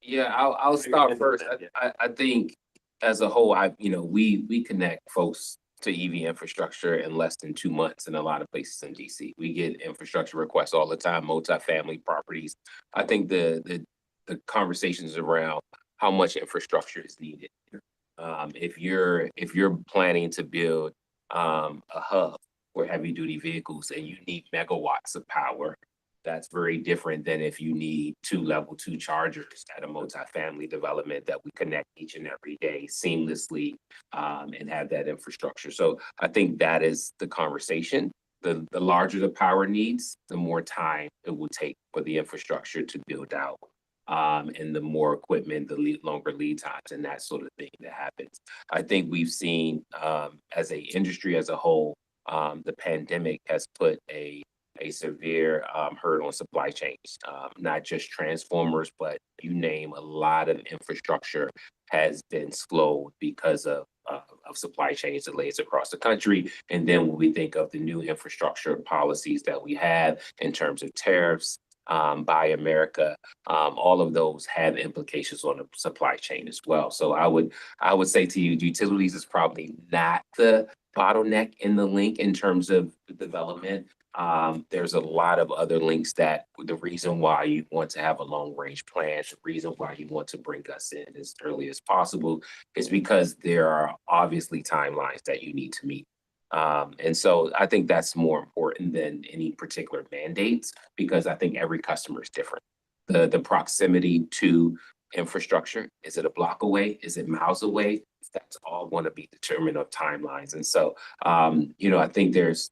G: Yeah, I'll start
K: handle
G: first.
K: that, yeah.
G: I think as a whole, we connect folks to EV infrastructure in less than 2 months in a lot of places in DC. We get infrastructure requests all the time, multifamily properties. I think the conversations around how much infrastructure is needed. If you're planning to build a hub for heavy duty vehicles and you need megawatts of power, that's very different than if you need 2 level 2 chargers at a multifamily development that we connect each and every day seamlessly and have that infrastructure. So I think that is the conversation. The larger the power needs, the more time it will take for the infrastructure to build out. And the more equipment, the longer lead times and that sort of thing that happens. I think we've seen as an industry as a whole, the pandemic has put a severe hurt on supply chains, not just transformers, but you name a lot of infrastructure has been slowed because of supply chain delays across the country. And then when we think of the new infrastructure policies that we have in terms of tariffs, Buy America, all of those have implications on the supply chain as well. So I would say to you, utilities is probably not the bottleneck in the link in terms of the development. There's a lot of other links that the reason why you want to have a long range plan, the reason why you want to bring us in as early as possible is because there are obviously timelines that you need to meet. And so I think that's more important than any particular mandates because I think every customer is different. The proximity to infrastructure, is it a block away? Is it miles away? That's all going to be determined of timelines. And so, I think there's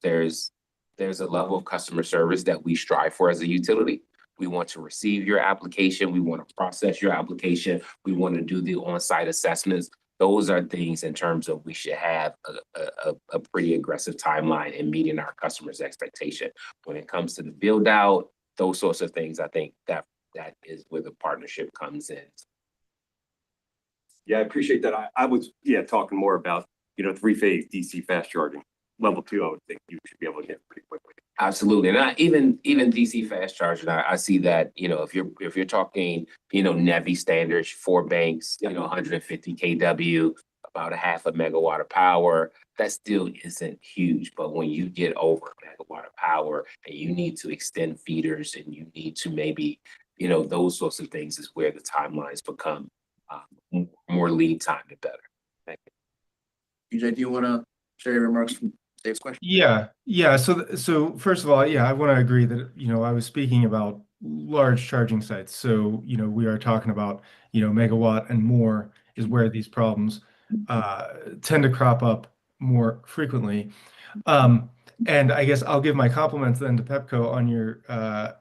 G: a level of customer service that we strive for as a utility. We want to receive your application. We want to process your application. We want to do the on-site assessments. Those are things in terms of we should have a pretty aggressive timeline in meeting our customers' expectation. When it comes to the build out, those sorts of things, I think that is where the partnership comes in.
K: Yeah, I appreciate that. I was talking more about, 3-phase DC fast charging. Level 2, I would think you should be able to get pretty quickly.
G: Absolutely. And even DC fast charging, I see that, if you're talking, NEVI standards, 4 banks, 150 kW, about a half a megawatt of power, that still isn't huge. But when you get over a megawatt of power and you need to extend feeders and you need to maybe, those sorts of things is where the timelines become more lead time and better. Thank
D: EJ, do you want to share your remarks from Dave's question?
F: Yeah. So first of all, I want to agree that, I was speaking about large charging sites. So, we are talking about, megawatt and more is where these problems tend to crop up more frequently. And I guess I'll give my compliments then to Pepco on your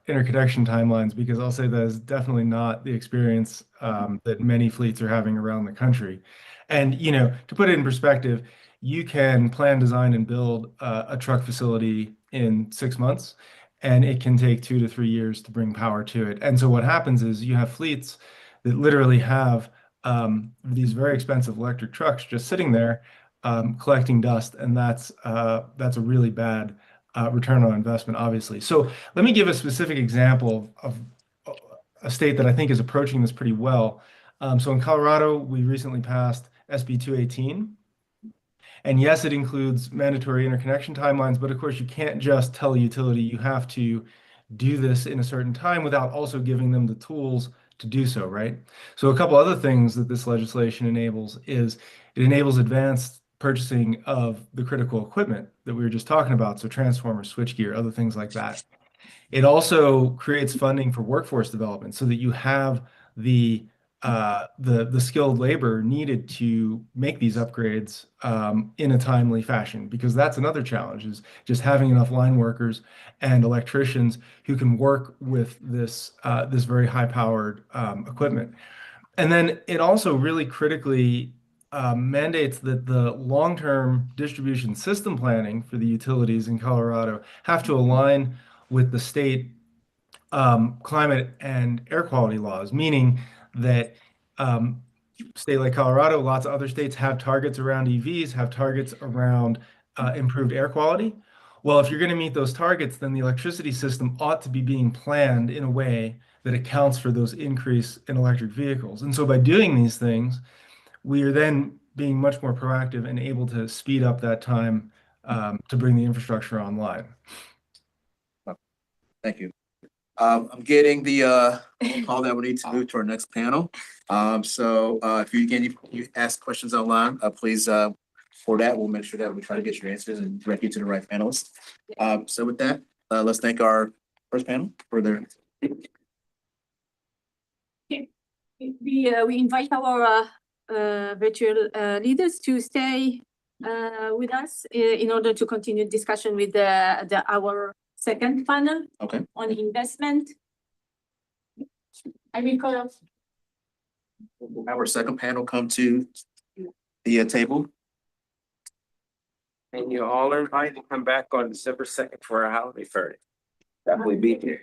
F: interconnection timelines, because I'll say that is definitely not the experience that many fleets are having around the country. And, to put it in perspective, you can plan, design, and build a truck facility in 6 months, and it can take 2 to 3 years to bring power to it. And so what happens is you have fleets that literally have these very expensive electric trucks just sitting there collecting dust, and that's a really bad return on investment, obviously. So let me give a specific example of a state that I think is approaching this pretty well. So in Colorado, we recently passed SB 218. And yes, it includes mandatory interconnection timelines, but of course you can't just tell a utility you have to do this in a certain time without also giving them the tools to do so, right? So a couple other things that this legislation enables is it enables advanced purchasing of the critical equipment that we were just talking about, so transformers, switchgear, other things like that. It also creates funding for workforce development so that you have the skilled labor needed to make these upgrades in a timely fashion, because that's another challenge, is just having enough line workers and electricians who can work with this very high-powered equipment. And then it also really critically mandates that the long-term distribution system planning for the utilities in Colorado have to align with the state climate and air quality laws, meaning that state like Colorado, lots of other states have targets around EVs, have targets around improved air quality. Well, if you're going to meet those targets, then the electricity system ought to be being planned in a way that accounts for those increase in electric vehicles. And so by doing these things, we are then being much more proactive and able to speed up that time to bring the infrastructure online.
D: Thank you. I'm getting the call that we need to move to our next panel. So if you ask questions online, please for that, we'll make sure that we try to get your answers and direct you to the right panelists. So with that, let's thank our first panel for their.
C: We invite our virtual leaders to stay with us in order to continue discussion with our second panel on investment. I will call up.
D: Our second panel come to the table.
G: And you all are invited to come back on December 2nd for our holiday party. Definitely be here.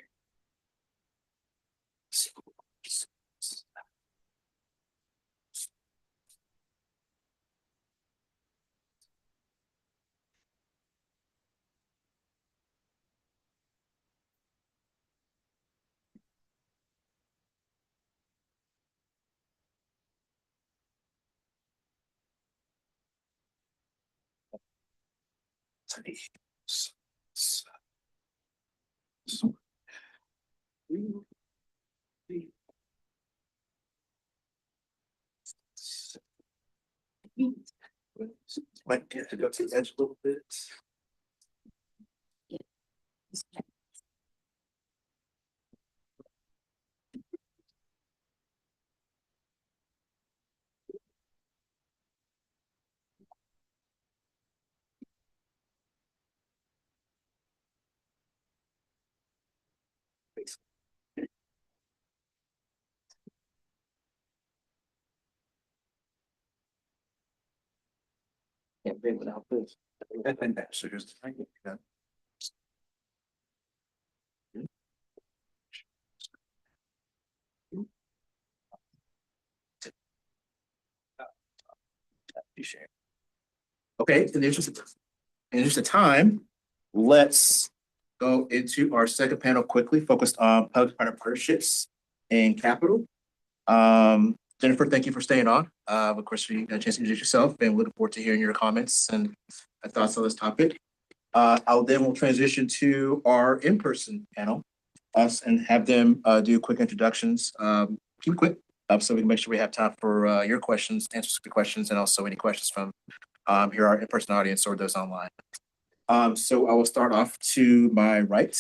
D: Might get to go to the edge a little bit. Can't be without this. So here's the thing. Okay, in the interest of time, let's go into our second panel quickly, focused on public-private partnerships and capital. Jennifer, thank you for staying on. Of course, you got a chance to introduce yourself, and we're looking forward to hearing your comments and thoughts on this topic. We'll transition to our in-person panel, and have them do quick introductions. Keep it quick, so we can make sure we have time for your questions, answers to questions, and also any questions from here our in-person audience or those online. So I will start off to my right.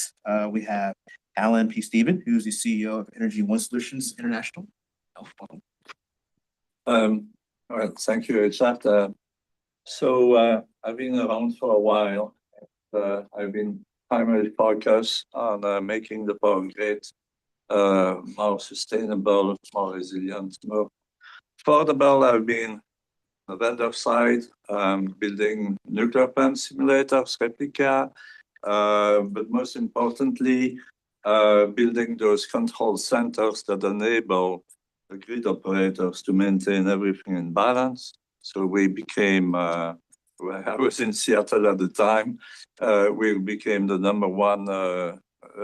D: We have Alan P. Stephen, who's the CEO of Energy One Solutions International.
L: All right, thank you, Richard. I've been around for a while. I've been primarily focused on making the power grid more sustainable, more resilient, more affordable. I've been on the vendor side, building nuclear plant simulators, replica, but most importantly, building those control centers that enable the grid operators to maintain everything in balance. So we became I was in Seattle at the time. We became the #1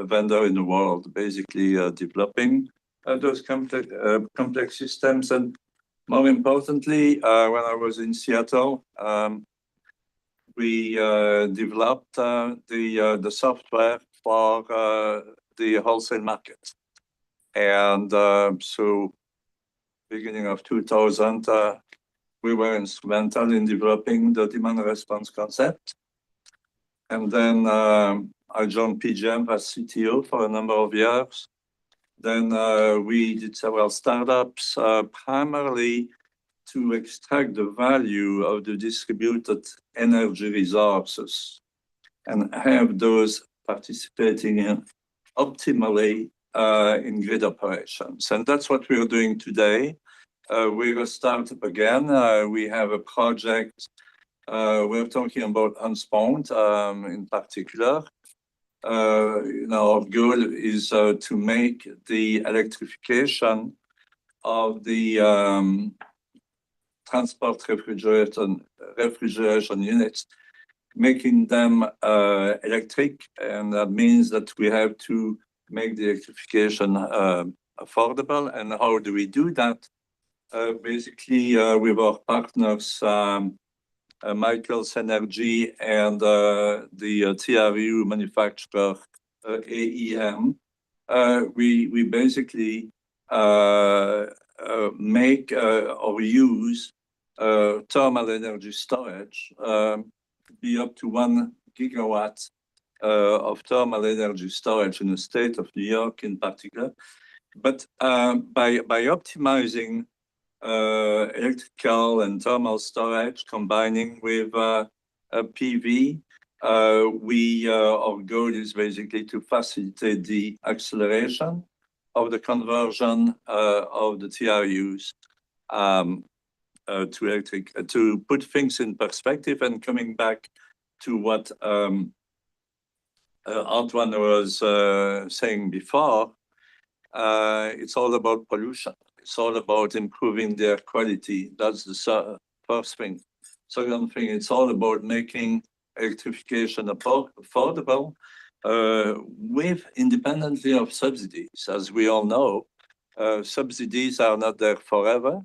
L: vendor in the world, basically developing those complex systems. And more importantly, when I was in Seattle, we developed the software for the wholesale market. And so beginning of 2000, we were instrumental in developing the demand response concept. And then I joined PGM as CTO for a number of years. Then we did several startups, primarily to extract the value of the distributed energy resources and have those participating in optimally in grid operations. And that's what we're doing today. We're a startup again. We have a project. We're talking about Hunts-Point in particular. Our goal is to make the electrification of the transport refrigeration units, making them electric. And that means that we have to make the electrification affordable. And how do we do that? Basically, with our partners, Michael's Energy and the TRU manufacturer, AEM, we basically make or use thermal energy storage, be up to 1 gigawatt of thermal energy storage in the state of New York in particular. But by optimizing electrical and thermal storage, combining with PV, our goal is basically to facilitate the acceleration of the conversion of the TRUs to electric, to put things in perspective. And coming back to what Antoine was saying before, it's all about pollution. It's all about improving their quality. That's the first thing. Second thing, it's all about making electrification affordable with independently of subsidies. As we all know, subsidies are not there forever.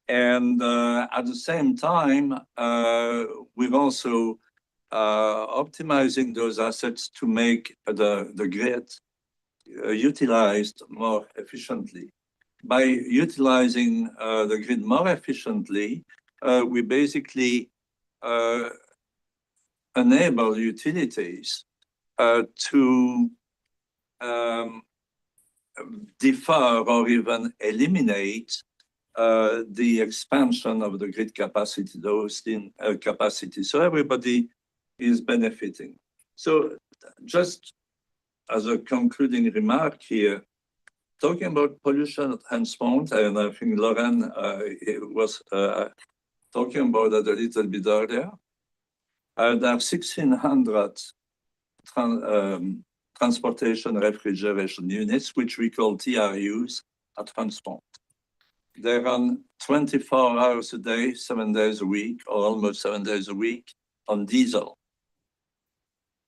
L: And at the same time, we're also optimizing those assets to make the grid utilized more efficiently. By utilizing the grid more efficiently, we basically enable utilities to defer or even eliminate the expansion of the grid capacity, the hosting capacity. So everybody is benefiting. So just as a concluding remark here, talking about pollution at Hunts-Point, and I think Lauren was talking about that a little bit earlier. There are 1,600 transportation refrigeration units, which we call TRUs at Hunts-Point. They run 24 hours a day, 7 days a week, or almost 7 days a week on diesel.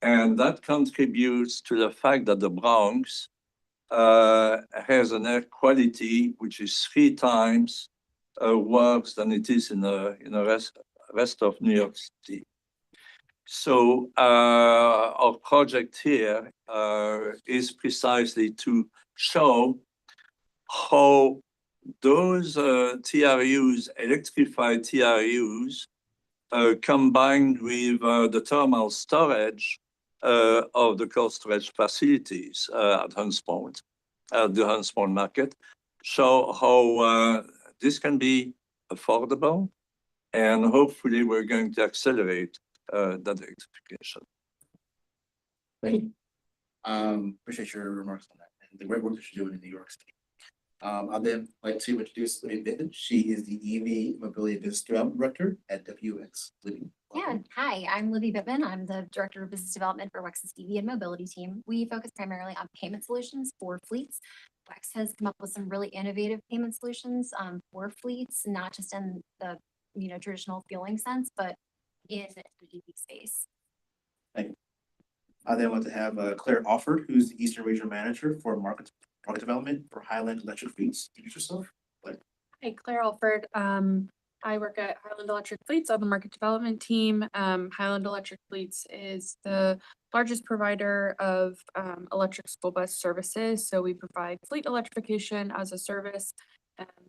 L: And that contributes to the fact that the Bronx has an air quality which is 3 times worse than it is in the rest of New York City. So our project here is precisely to show how those TRUs, electrified TRUs, combined with the thermal storage of the cold storage facilities at Hunts-Point, the Hunts-Point market, show how this can be affordable, and hopefully we're going to accelerate that electrification.
D: Thank you. Appreciate your remarks on that and the great work that you're doing in New York City. I'd then like to introduce Libby Bitten. She is the EV Mobility Business Development Director at WX. Libby.
M: Yeah, hi, I'm Libby Bittman. I'm the Director of Business Development for WEX's EV and Mobility team. We focus primarily on payment solutions for fleets. WEX has come up with some really innovative payment solutions for fleets, not just in the traditional fueling sense, but in the EV space.
D: Thank you. I then want to have Claire Alford, who's the Eastern Regional Manager for Market Development for Highland Electric Fleets. Introduce yourself.
N: Hey, Claire Alford. I work at Highland Electric Fleets on the market development team. Highland Electric Fleets is the largest provider of electric school bus services. So we provide fleet electrification as a service.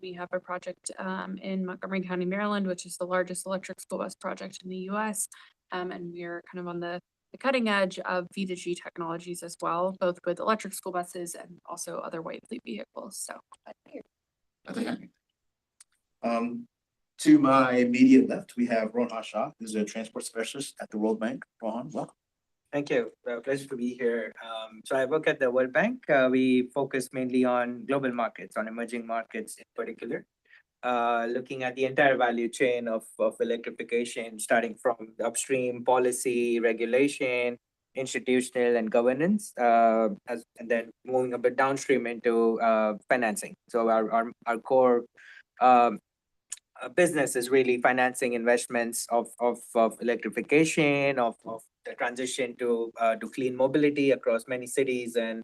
N: We have a project in Montgomery County, Maryland, which is the largest electric school bus project in the US. And we are kind of on the cutting edge of V2G technologies as well, both with electric school buses and also other white fleet vehicles. So
D: to my immediate left, we have Rohan Shah, who's a transport specialist at the World Bank. Rohan, welcome.
O: Thank you. Pleasure to be here. So I work at the World Bank. We focus mainly on global markets, on emerging markets in particular, looking at the entire value chain of electrification, starting from the upstream policy, regulation, institutional and governance, and then moving a bit downstream into financing. So our core business is really financing investments of electrification, of the transition to clean mobility across many cities and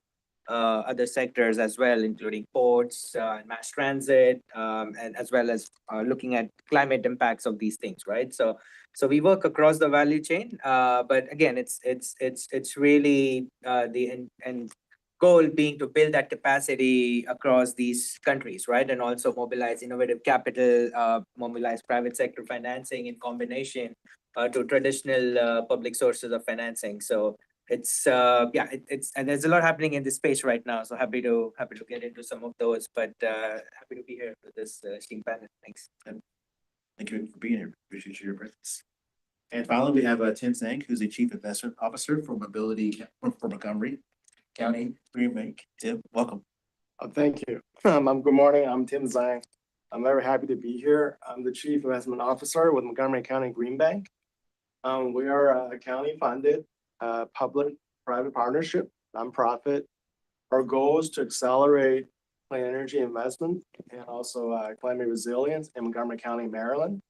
O: other sectors as well, including ports and mass transit, and as well as looking at climate impacts of these things, right? So we work across the value chain, but again, it's really the end goal being to build that capacity across these countries, right? And also mobilize innovative capital, mobilize private sector financing in combination to traditional public sources of financing. So it's and there's a lot happening in this space right now. So happy to get into some of those, but happy to be here for this esteemed panel. Thanks.
D: Thank you for being here. Appreciate your presence. And finally, we have Tim Zhang, who's the Chief Investment Officer for Mobility for Montgomery County, Green Bank. Tim, welcome.
P: Thank you. Good morning. I'm Tim Zhang. I'm very happy to be here. I'm the Chief Investment Officer with Montgomery County Green Bank. We are a county-funded public-private partnership, nonprofit. Our goal is to accelerate clean energy investment and also climate resilience in Montgomery County, Maryland.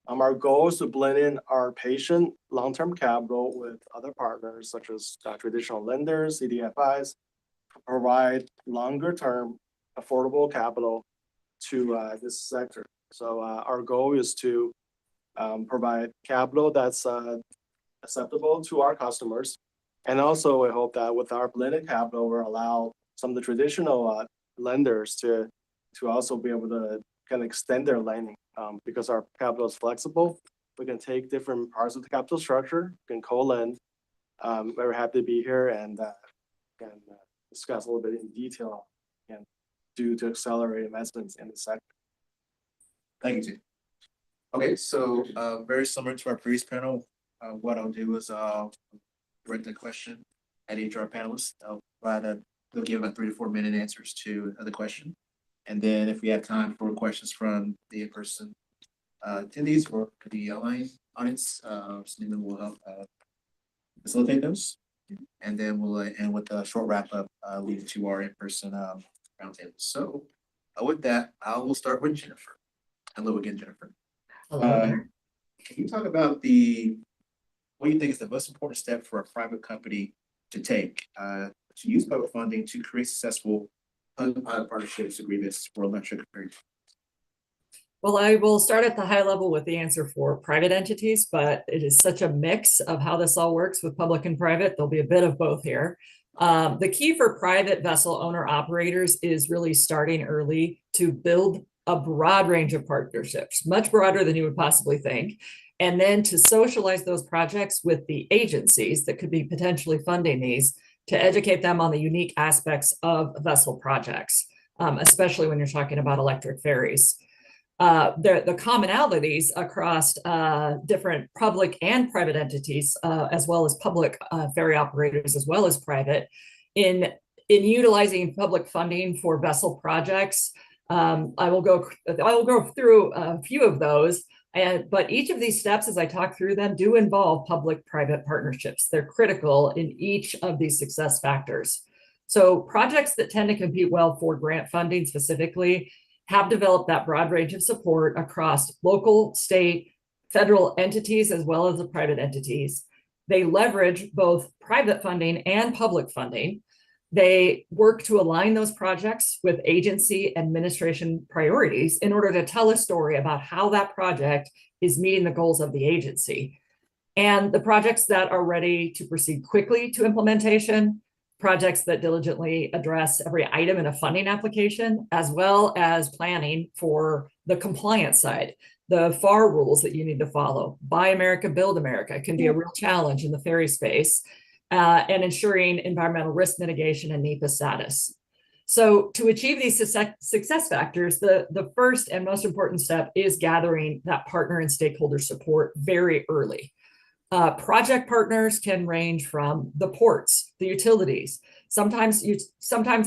P: Our goal is to blend in our patient long-term capital with other partners such as traditional lenders, CDFIs, to provide longer-term affordable capital to this sector. So our goal is to provide capital that's acceptable to our customers. And also we hope that with our blended capital, we'll allow some of the traditional lenders to also be able to kind of extend their lending because our capital is flexible. We can take different parts of the capital structure, we can co-lend. Very happy to be here and can discuss a little bit in detail and do to accelerate investments in the sector.
D: Thank you, Tim. Okay, so very similar to our previous panel, what I'll do is direct the question at each of our panelists. They'll give about 3 to 4 minute answers to the question. And then if we have time for questions from the in-person attendees or the online audience, Selena will help facilitate those. And then we'll end with a short wrap up leading to our in-person roundtable. So with that, I will start with Jennifer. Hello again, Jennifer. Hello. Can you talk about what you think is the most important step for a private company to take to use public funding to create successful partnerships agreements for electric vehicles?
I: Well, I will start at the high level with the answer for private entities, but it is such a mix of how this all works with public and private. There'll be a bit of both here. The key for private vessel owner operators is really starting early to build a broad range of partnerships, much broader than you would possibly think. And then to socialize those projects with the agencies that could be potentially funding these to educate them on the unique aspects of vessel projects, especially when you're talking about electric ferries. The commonalities across different public and private entities, as well as public ferry operators, as well as private, in utilizing public funding for vessel projects. I will go through a few of those, but each of these steps, as I talk through them, do involve public-private partnerships. They're critical in each of these success factors. So projects that tend to compete well for grant funding specifically have developed that broad range of support across local, state, federal entities as well as the private entities. They leverage both private funding and public funding. They work to align those projects with agency administration priorities in order to tell a story about how that project is meeting the goals of the agency. And the projects that are ready to proceed quickly to implementation, projects that diligently address every item in a funding application, as well as planning for the compliance side, the FAR rules that you need to follow. Buy America, Build America can be a real challenge in the ferry space, and ensuring environmental risk mitigation and NEPA status. So to achieve these success factors, the first and most important step is gathering that partner and stakeholder support very early. Project partners can range from the ports, the utilities. Sometimes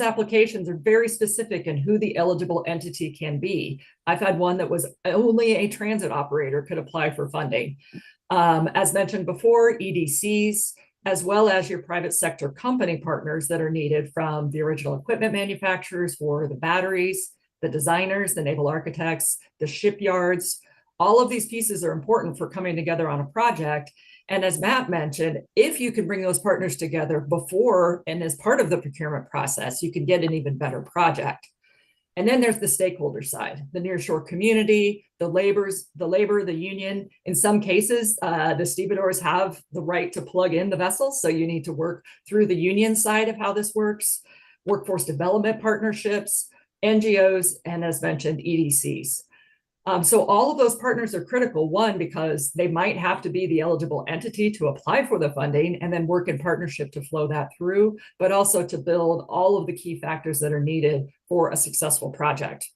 I: applications are very specific in who the eligible entity can be. I've had one that was only a transit operator could apply for funding. As mentioned before, EDCs, as well as your private sector company partners that are needed from the original equipment manufacturers for the batteries, the designers, the naval architects, the shipyards. All of these pieces are important for coming together on a project. And as Matt mentioned, if you can bring those partners together before and as part of the procurement process, you can get an even better project. And then there's the stakeholder side, the nearshore community, the labor, the union. In some cases, the stevedores have the right to plug in the vessels. So you need to work through the union side of how this works, workforce development partnerships, NGOs, and as mentioned, EDCs. So all of those partners are critical, one, because they might have to be the eligible entity to apply for the funding and then work in partnership to flow that through, but also to build all of the key factors that are needed for a successful project.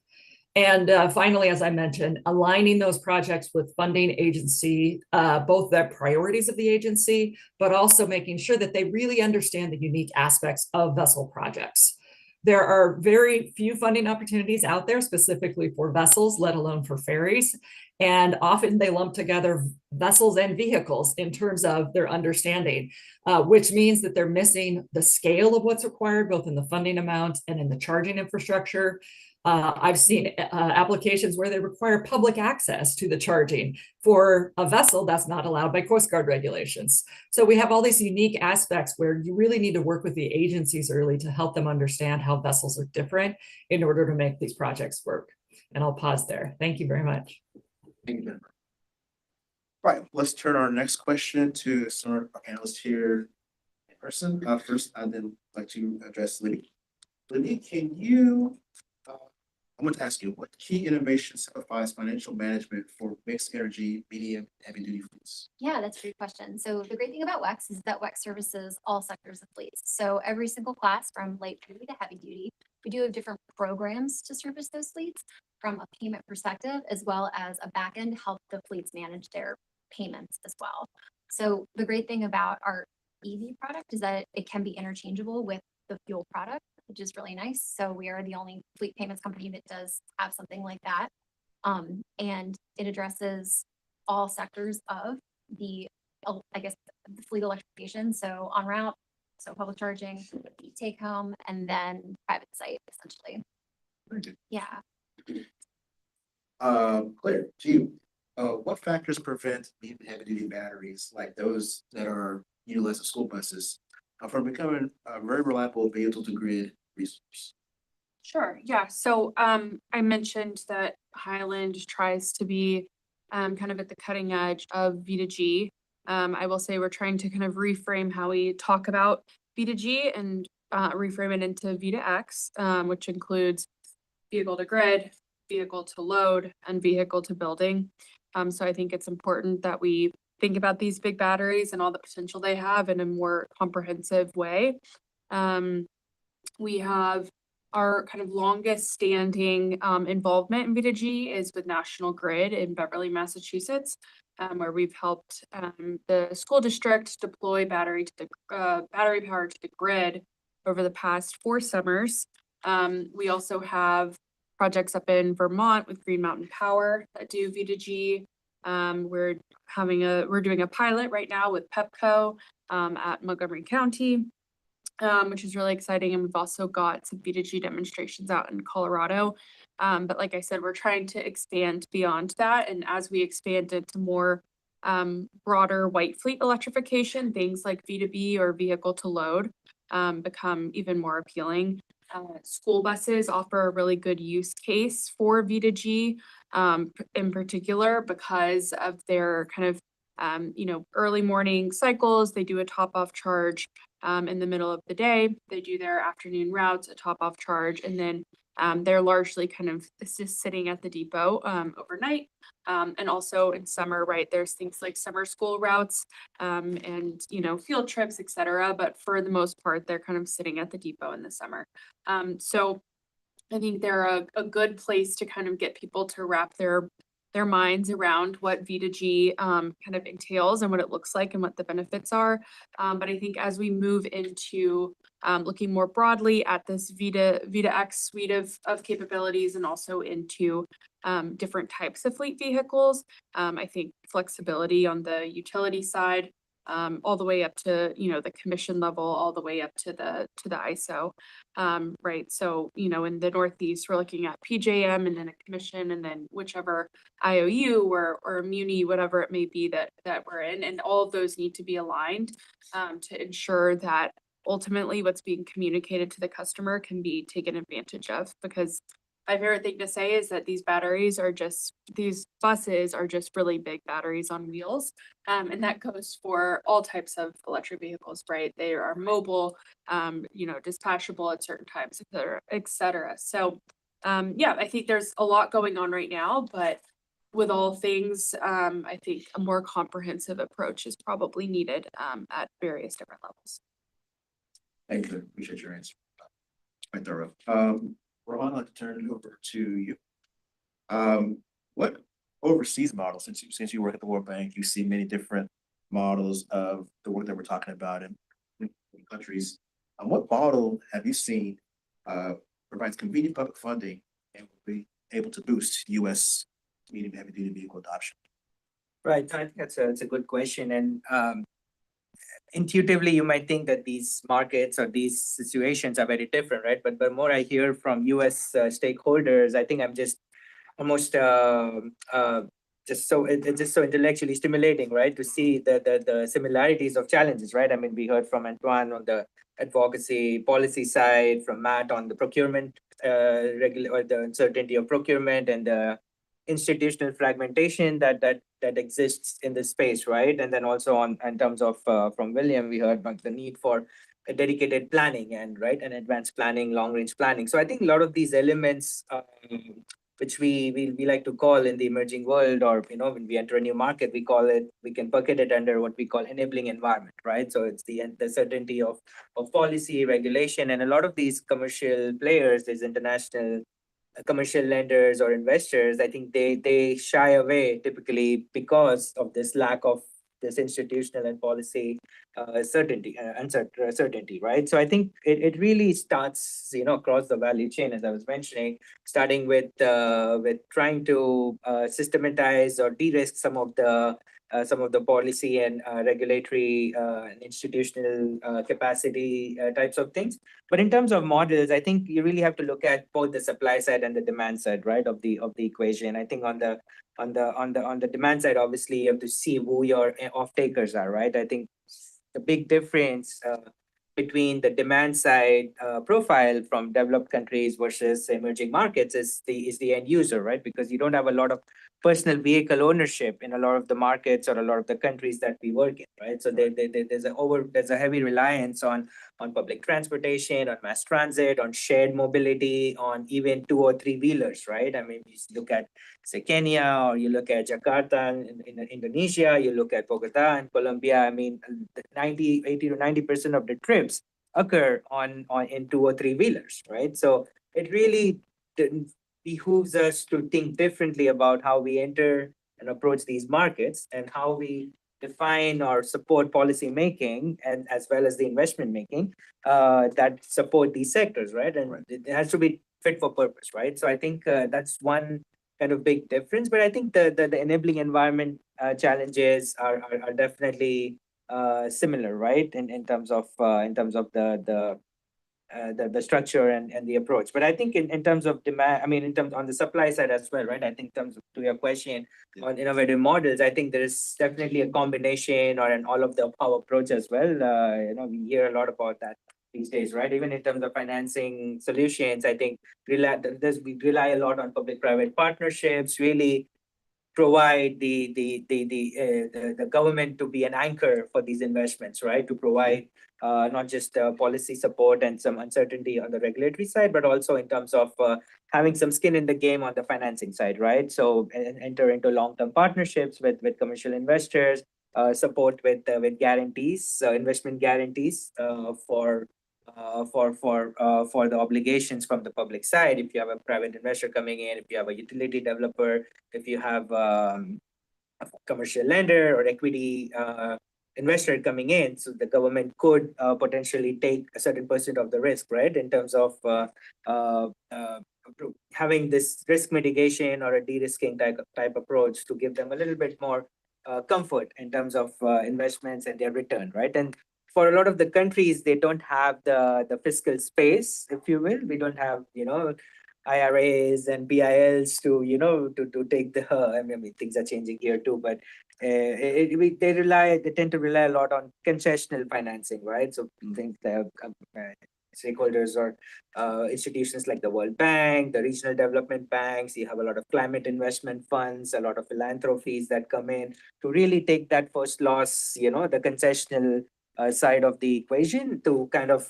I: And finally, as I mentioned, aligning those projects with funding agency, both the priorities of the agency, but also making sure that they really understand the unique aspects of vessel projects. There are very few funding opportunities out there specifically for vessels, let alone for ferries. And often they lump together vessels and vehicles in terms of their understanding, which means that they're missing the scale of what's required, both in the funding amount and in the charging infrastructure. I've seen applications where they require public access to the charging for a vessel that's not allowed by Coast Guard regulations. So we have all these unique aspects where you really need to work with the agencies early to help them understand how vessels are different in order to make these projects work. And I'll pause there. Thank you very much.
D: Thank you, Jennifer. Right, let's turn our next question to some of our panelists here in person. First, I'd then like to address Libby. Libby, can you I'm going to ask you, what key innovation simplifies financial management for mixed energy, medium, heavy duty fleets?
M: Yeah, that's a great question. So the great thing about WEX is that WEX services all sectors of fleets. So every single class from light duty to heavy duty, we do have different programs to service those fleets from a payment perspective, as well as a backend to help the fleets manage their payments as well. So the great thing about our EV product is that it can be interchangeable with the fuel product, which is really nice. So we are the only fleet payments company that does have something like that. And it addresses all sectors of the, I guess, the fleet electrification. So on route, so public charging, take home, and then private site, essentially. Yeah.
D: Claire, to you, what factors prevent medium and heavy duty batteries like those that are utilized in school buses from becoming a very reliable vehicle to grid resource?
N: Sure, yeah. So I mentioned that Highland tries to be kind of at the cutting edge of V2G. I will say we're trying to kind of reframe how we talk about V2G and reframe it into V2X, which includes vehicle to grid, vehicle to load, and vehicle to building. So I think it's important that we think about these big batteries and all the potential they have in a more comprehensive way. We have our kind of longest standing involvement in V2G is with National Grid in Beverly, Massachusetts, where we've helped the school district deploy battery power to the grid over the past 4 summers. We also have projects up in Vermont with Green Mountain Power that do V2G. We're doing a pilot right now with Pepco at Montgomery County. which is really exciting. And we've also got some V2G demonstrations out in Colorado. But like I said, we're trying to expand beyond that. And as we expand into more broader white fleet electrification, things like V2B or vehicle to load become even more appealing. School buses offer a really good use case for V2G in particular because of their kind of early morning cycles. They do a top-off charge in the middle of the day. They do their afternoon routes, a top-off charge, and then they're largely kind of just sitting at the depot overnight. And also in summer, right, there's things like summer school routes and, field trips, et cetera. But for the most part, they're kind of sitting at the depot in the summer. So I think they're a good place to kind of get people to wrap their minds around what V2G kind of entails and what it looks like and what the benefits are. But I think as we move into looking more broadly at this V2X suite of capabilities and also into different types of fleet vehicles, I think flexibility on the utility side, all the way up to the commission level, all the way up to the ISO, right? So in the Northeast, we're looking at PJM and then a commission, and then whichever IOU or muni, whatever it may be that we're in, and all of those need to be aligned to ensure that ultimately what's being communicated to the customer can be taken advantage of. Because my favorite thing to say is that these buses are just really big batteries on wheels. And that goes for all types of electric vehicles, right? They are mobile, dispatchable at certain times, et cetera. So I think there's a lot going on right now, but with all things, I think a more comprehensive approach is probably needed at various different levels.
D: Thank you. Appreciate your answer. Quite thorough. Ron, I'd like to turn it over to you. What overseas models, since you work at the World Bank, you see many different models of the work that we're talking about in countries. What model have you seen provides convenient public funding and will be able to boost U.S. medium heavy duty vehicle adoption?
O: Right, I think it's a good question. And intuitively, you might think that these markets or these situations are very different, right? But the more I hear from U.S. Stakeholders, I think I'm just almost just so intellectually stimulating, right? To see the similarities of challenges, right? I mean, we heard from Antoine on the advocacy policy side, from Matt on the procurement or the uncertainty of procurement and the institutional fragmentation that exists in this space, right? And then also in terms of from William, we heard about the need for a dedicated planning and advanced planning, long range planning. So I think a lot of these elements, which we like to call in the emerging world, or when we enter a new market, we can bucket it under what we call enabling environment, right? So it's the certainty of policy, regulation, and a lot of these commercial players, these international commercial lenders or investors, I think they shy away typically because of this lack of this institutional and policy certainty, right? So I think it really starts, across the value chain, as I was mentioning, starting with trying to systematize or de-risk some of the policy and regulatory and institutional capacity types of things. But in terms of models, I think you really have to look at both the supply side and the demand side, right, of the equation. I think on the demand side, obviously, you have to see who your off-takers are, right? I think the big difference between the demand side profile from developed countries versus emerging markets is the end user, right? Because you don't have a lot of personal vehicle ownership in a lot of the markets or a lot of the countries that we work in, right? So there's a heavy reliance on public transportation, on mass transit, on shared mobility, on even 2 or 3 wheelers, right? I mean, you look at, say, Kenya, or you look at Jakarta in Indonesia, you look at Bogota in Colombia. I mean, 80 to 90% of the trips occur in 2 or 3 wheelers, right? So it really behooves us to think differently about how we enter and approach these markets and how we define or support policy making and as well as the investment making that support these sectors, right? And it has to be fit for purpose, right? So I think that's one kind of big difference. But I think the enabling environment challenges are definitely similar, right? In terms of the structure and the approach. But I think in terms of demand, I mean, in terms on the supply side as well, right? I think in terms of to your question on innovative models, I think there is definitely a combination or an all of the above approach as well. We hear a lot about that these days, right? Even in terms of financing solutions, I think we rely a lot on public-private partnerships, really provide the government to be an anchor for these investments, right? To provide not just policy support and some uncertainty on the regulatory side, but also in terms of having some skin in the game on the financing side, right? So enter into long-term partnerships with commercial investors, support with guarantees, investment guarantees for the obligations from the public side. If you have a private investor coming in, if you have a utility developer, if you have a commercial lender or equity investor coming in, so the government could potentially take a certain percent of the risk, right? In terms of having this risk mitigation or a de-risking type approach to give them a little bit more comfort in terms of investments and their return, right? And for a lot of the countries, they don't have the fiscal space, if you will. We don't have, IRAs and BILs to take the, I mean, things are changing here too, but they tend to rely a lot on concessional financing, right? So things like stakeholders or institutions like the World Bank, the regional development banks, you have a lot of climate investment funds, a lot of philanthropies that come in to really take that first loss, the concessional side of the equation to kind of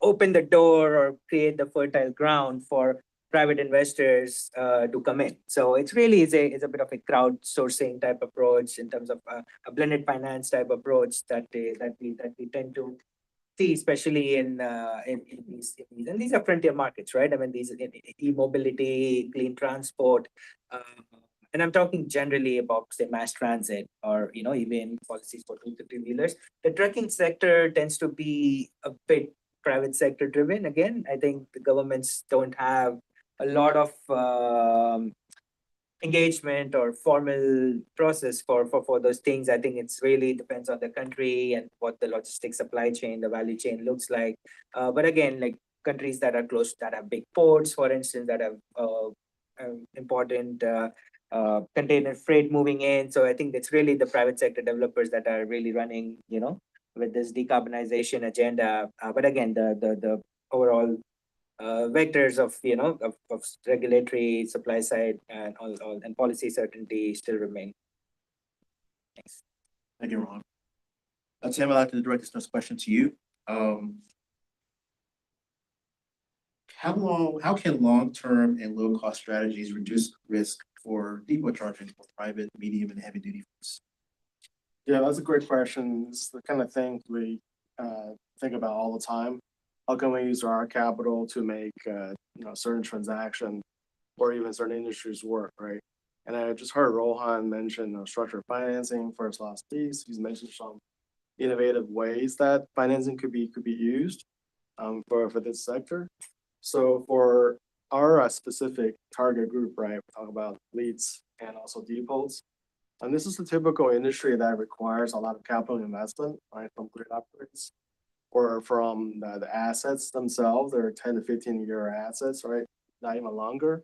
O: open the door or create the fertile ground for private investors to come in. So it's really is a bit of a crowdsourcing type approach in terms of a blended finance type approach that we tend to see, especially in these, and these are frontier markets, right? I mean, these e-mobility, clean transport, and I'm talking generally about, say, mass transit or, even policies for 250-wheelers. The trucking sector tends to be a bit private sector driven. Again, I think the governments don't have a lot of engagement or formal process for those things. I think it's really depends on the country and what the logistics supply chain, the value chain looks like. But again, like countries that are close, that have big ports, for instance, that have important container freight moving in. So I think it's really the private sector developers that are really running, with this decarbonization agenda. But again, the overall vectors of of regulatory supply side and all and policy certainty still remain. Thanks.
D: Thank you, Ron. Tim, I'd like to direct this next question to you. How can long-term and low-cost strategies reduce risk for depot charging for private, medium, and heavy-duty fleets?
P: Yeah, that's a great question. It's the kind of thing we think about all the time. How can we use our capital to make certain transactions or even certain industries work, right? And I just heard Rohan mention structured financing, first loss fees. He's mentioned some innovative ways that financing could be used for this sector. So for our specific target group, right, we talk about fleets and also depots. And this is the typical industry that requires a lot of capital investment, right, from grid upgrades or from the assets themselves. They're 10 to 15-year assets, right, not even longer.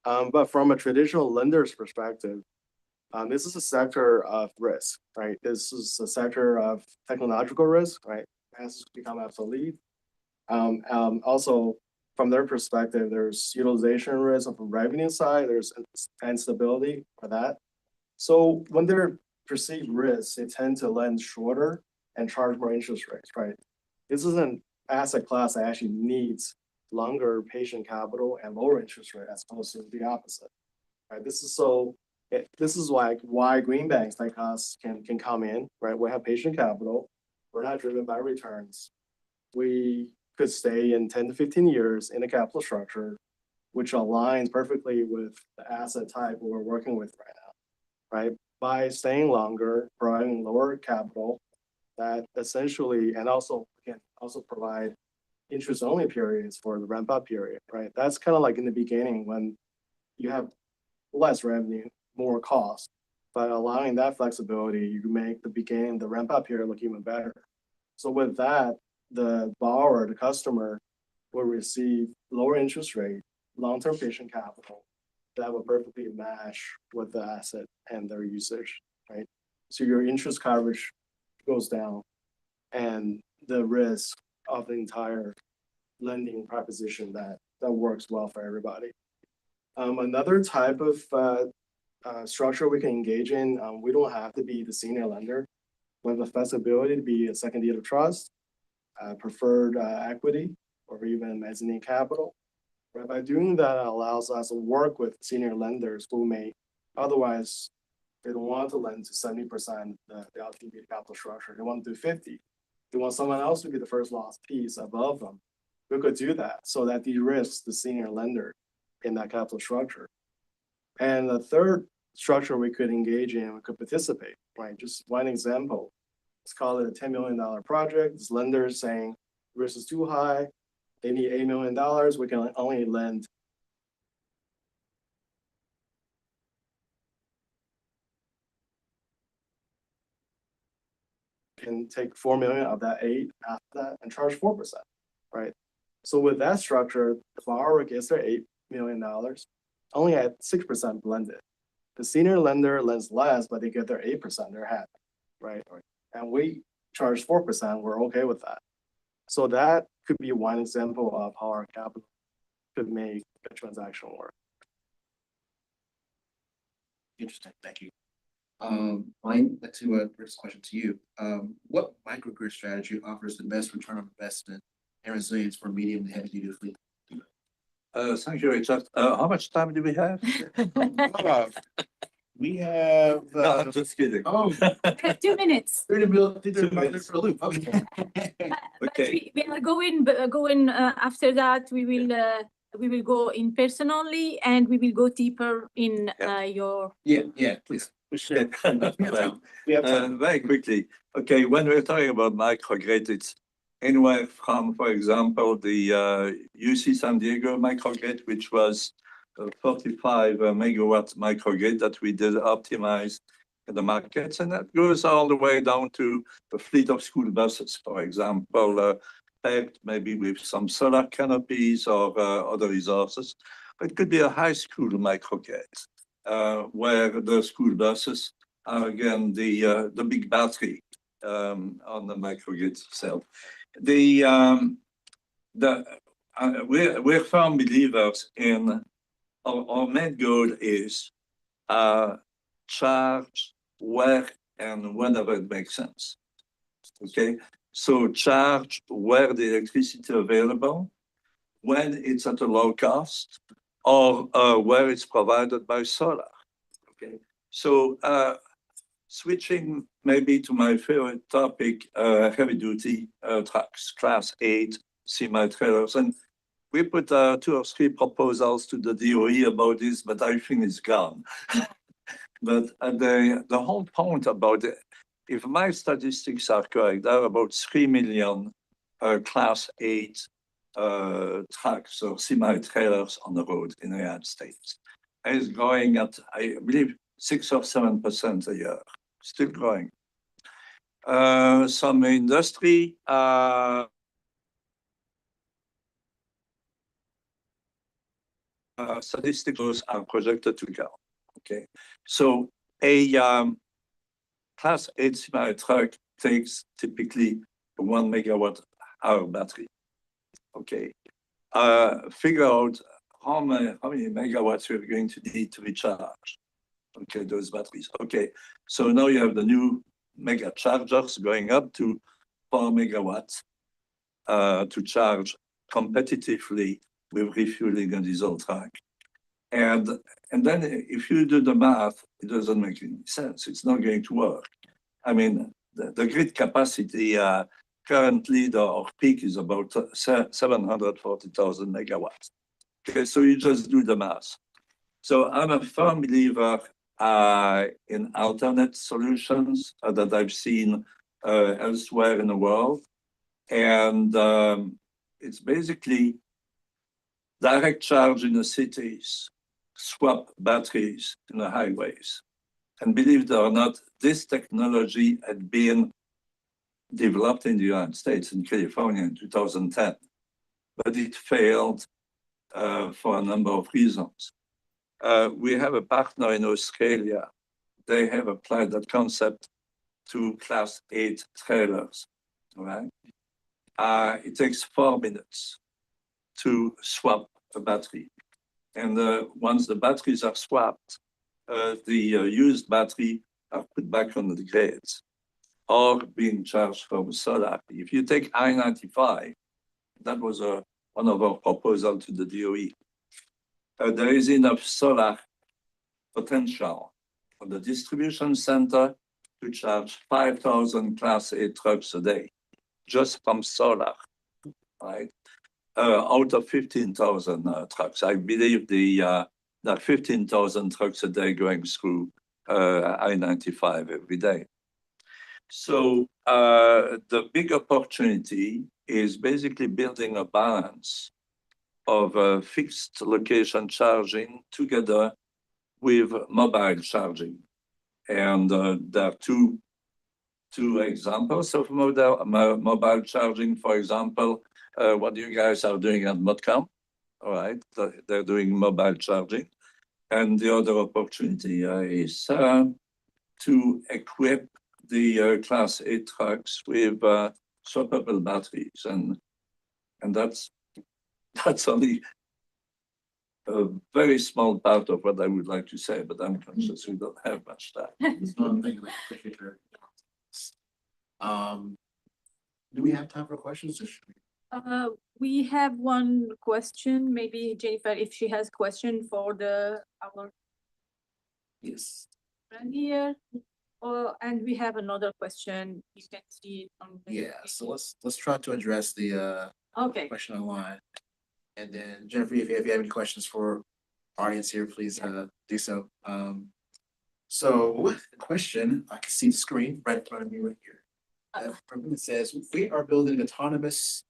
P: But from a traditional lender's perspective, this is a sector of risk, right? This is a sector of technological risk, right? Assets become obsolete. Also, from their perspective, there's utilization risk on the revenue side. There's instability for that. So when they're perceived risks, they tend to lend shorter and charge more interest rates, right? This is an asset class that actually needs longer patient capital and lower interest rate as opposed to the opposite, right? This is why green banks like us can come in, right? We have patient capital. We're not driven by returns. We could stay in 10 to 15 years in a capital structure, which aligns perfectly with the asset type we're working with right now, right? By staying longer, providing lower capital, that essentially, and also can also provide interest-only periods for the ramp-up period, right? That's kind of like in the beginning when you have less revenue, more cost. By allowing that flexibility, you can make the ramp up here look even better. So with that, the borrower, the customer, will receive lower interest rate, long-term patient capital that will perfectly match with the asset and their usage, right? So your interest coverage goes down and the risk of the entire lending proposition that works well for everybody. Another type of structure we can engage in, we don't have to be the senior lender. We have the flexibility to be a second deed of trust, preferred equity, or even mezzanine capital. Right? By doing that, it allows us to work with senior lenders who may otherwise, they don't want to lend to 70% the LTV capital structure. They want to do 50. They want someone else to be the first loss piece above them. We could do that so that de-risks the senior lender in that capital structure. And the third structure we could engage in, we could participate, right? Just one example. Let's call it a $10 million project. This lender is saying risk is too high. They need $8 million. We can only lend can take 4 million of that 8 after that and charge 4%, right? So with that structure, the borrower gets their $8 million only at 6% blended. The senior lender lends less, but they get their 8%, they're happy, right? And we charge 4%, we're okay with that. So that could be one example of how our capital could make a transaction work.
D: Interesting, thank you. Mine, to Rick's question to you. What microgrid strategy offers the best return on investment and resilience for medium and heavy duty fleet?
L: Thank you, Richard. How much time do we have?
D: We have.
L: No, I'm just kidding.
D: Oh,
C: 2 minutes.
D: 30 minutes for a loop. Okay.
C: Okay. We are going after that. We will go in person only, and we will go deeper in your.
D: Yeah, please.
L: Very quickly. Okay, when we're talking about microgrid, it's anywhere from, for example, the UC San Diego microgrid, which was a 45 megawatt microgrid that we did optimize in the markets, and that goes all the way down to a fleet of school buses, for example, paired maybe with some solar canopies or other resources. But it could be a high school microgrid, where the school buses are again the big battery on the microgrid itself. We're firm believers in our main goal is charge where and whenever it makes sense. Okay, so charge where the electricity available, when it's at a low cost, or where it's provided by solar. Okay, so switching maybe to my favorite topic, heavy duty trucks, class 8 semi-trailers. And we put 2 or 3 proposals to the DOE about this, but I think it's gone. But the whole point about it, if my statistics are correct, there are about 3 million class 8 trucks or semi-trailers on the road in the United States. And it's growing at, I believe, 6 or 7% a year, still growing. Some industry statistics are projected to go. Okay, so a class 8 semi truck takes typically a 1 megawatt hour battery. Okay, figure out how many megawatts you're going to need to recharge. Okay, those batteries. Okay, so now you have the new mega chargers going up to 4 megawatts to charge competitively with refueling a diesel truck. And then if you do the math, it doesn't make any sense. It's not going to work. I mean, the grid capacity currently, our peak is about 740,000 megawatts. Okay, so you just do the math. So I'm a firm believer in alternate solutions that I've seen elsewhere in the world. And it's basically direct charge in the cities, swap batteries in the highways. And believe it or not, this technology had been developed in the United States, in California in 2010, but it failed for a number of reasons. We have a partner in Australia. They have applied that concept to Class 8 trailers, all right? It takes 4 minutes to swap a battery. And once the batteries are swapped, the used battery are put back on the grids or being charged from solar. If you take I-95, that was one of our proposals to the DOE. There is enough solar potential for the distribution center to charge 5,000 Class 8 trucks a day, just from solar, right? Out of 15,000 trucks. I believe there are 15,000 trucks a day going through I-95 every day. So the big opportunity is basically building a balance of fixed location charging together with mobile charging. And there are two examples of mobile charging. For example, what you guys are doing at Modcom, all right? They're doing mobile charging. And the other opportunity is to equip the Class 8 trucks with swappable batteries. And that's only a very small part of what I would like to say, but I'm conscious we don't have much time.
D: Do we have time for questions?
C: We have one question, maybe Jennifer, if she has question for our
D: Yes.
C: friend here. And we have another question. You can see it on the.
D: Yeah, so let's try to address the
C: Okay.
D: question online. And then Jennifer, if you have any questions for audience here, please do so. So the question, I can see the screen right in front of me right here. It says, we are building autonomous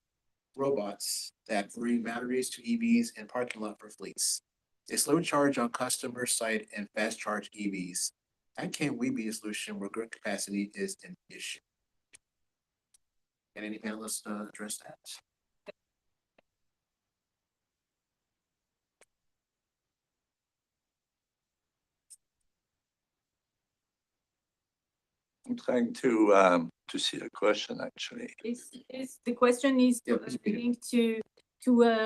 D: robots that bring batteries to EVs and parking lot for fleets. They slow charge on customer site and fast charge EVs. How can we be a solution where grid capacity is an issue? Can any panelists address that?
L: I'm trying to see the question actually.
C: The question is linked to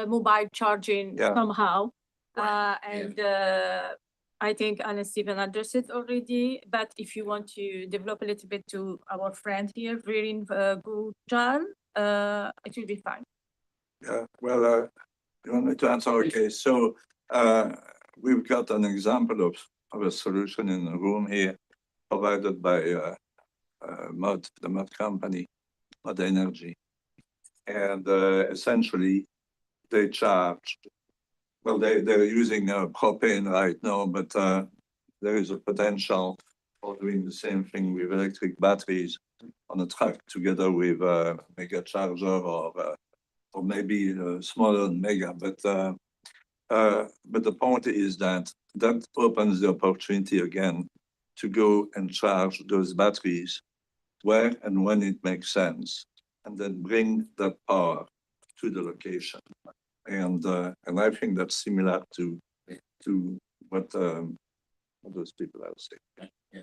C: mobile charging somehow. And I think Anna Stephen addressed it already, but if you want to develop a little bit to our friend here, Virin Gujal, it will be fine.
L: Yeah, well, you want me to answer? Okay, so we've got an example of a solution in the room here provided by the Mod company, Mod Energy. And essentially, they charge, well, they're using propane right now, but there is a potential for doing the same thing with electric batteries on a truck together with a mega charger or maybe smaller than mega. But the point is that opens the opportunity again to go and charge those batteries where and when it makes sense, and then bring that power to the location. And I think that's similar to what those people are saying.
D: Yeah.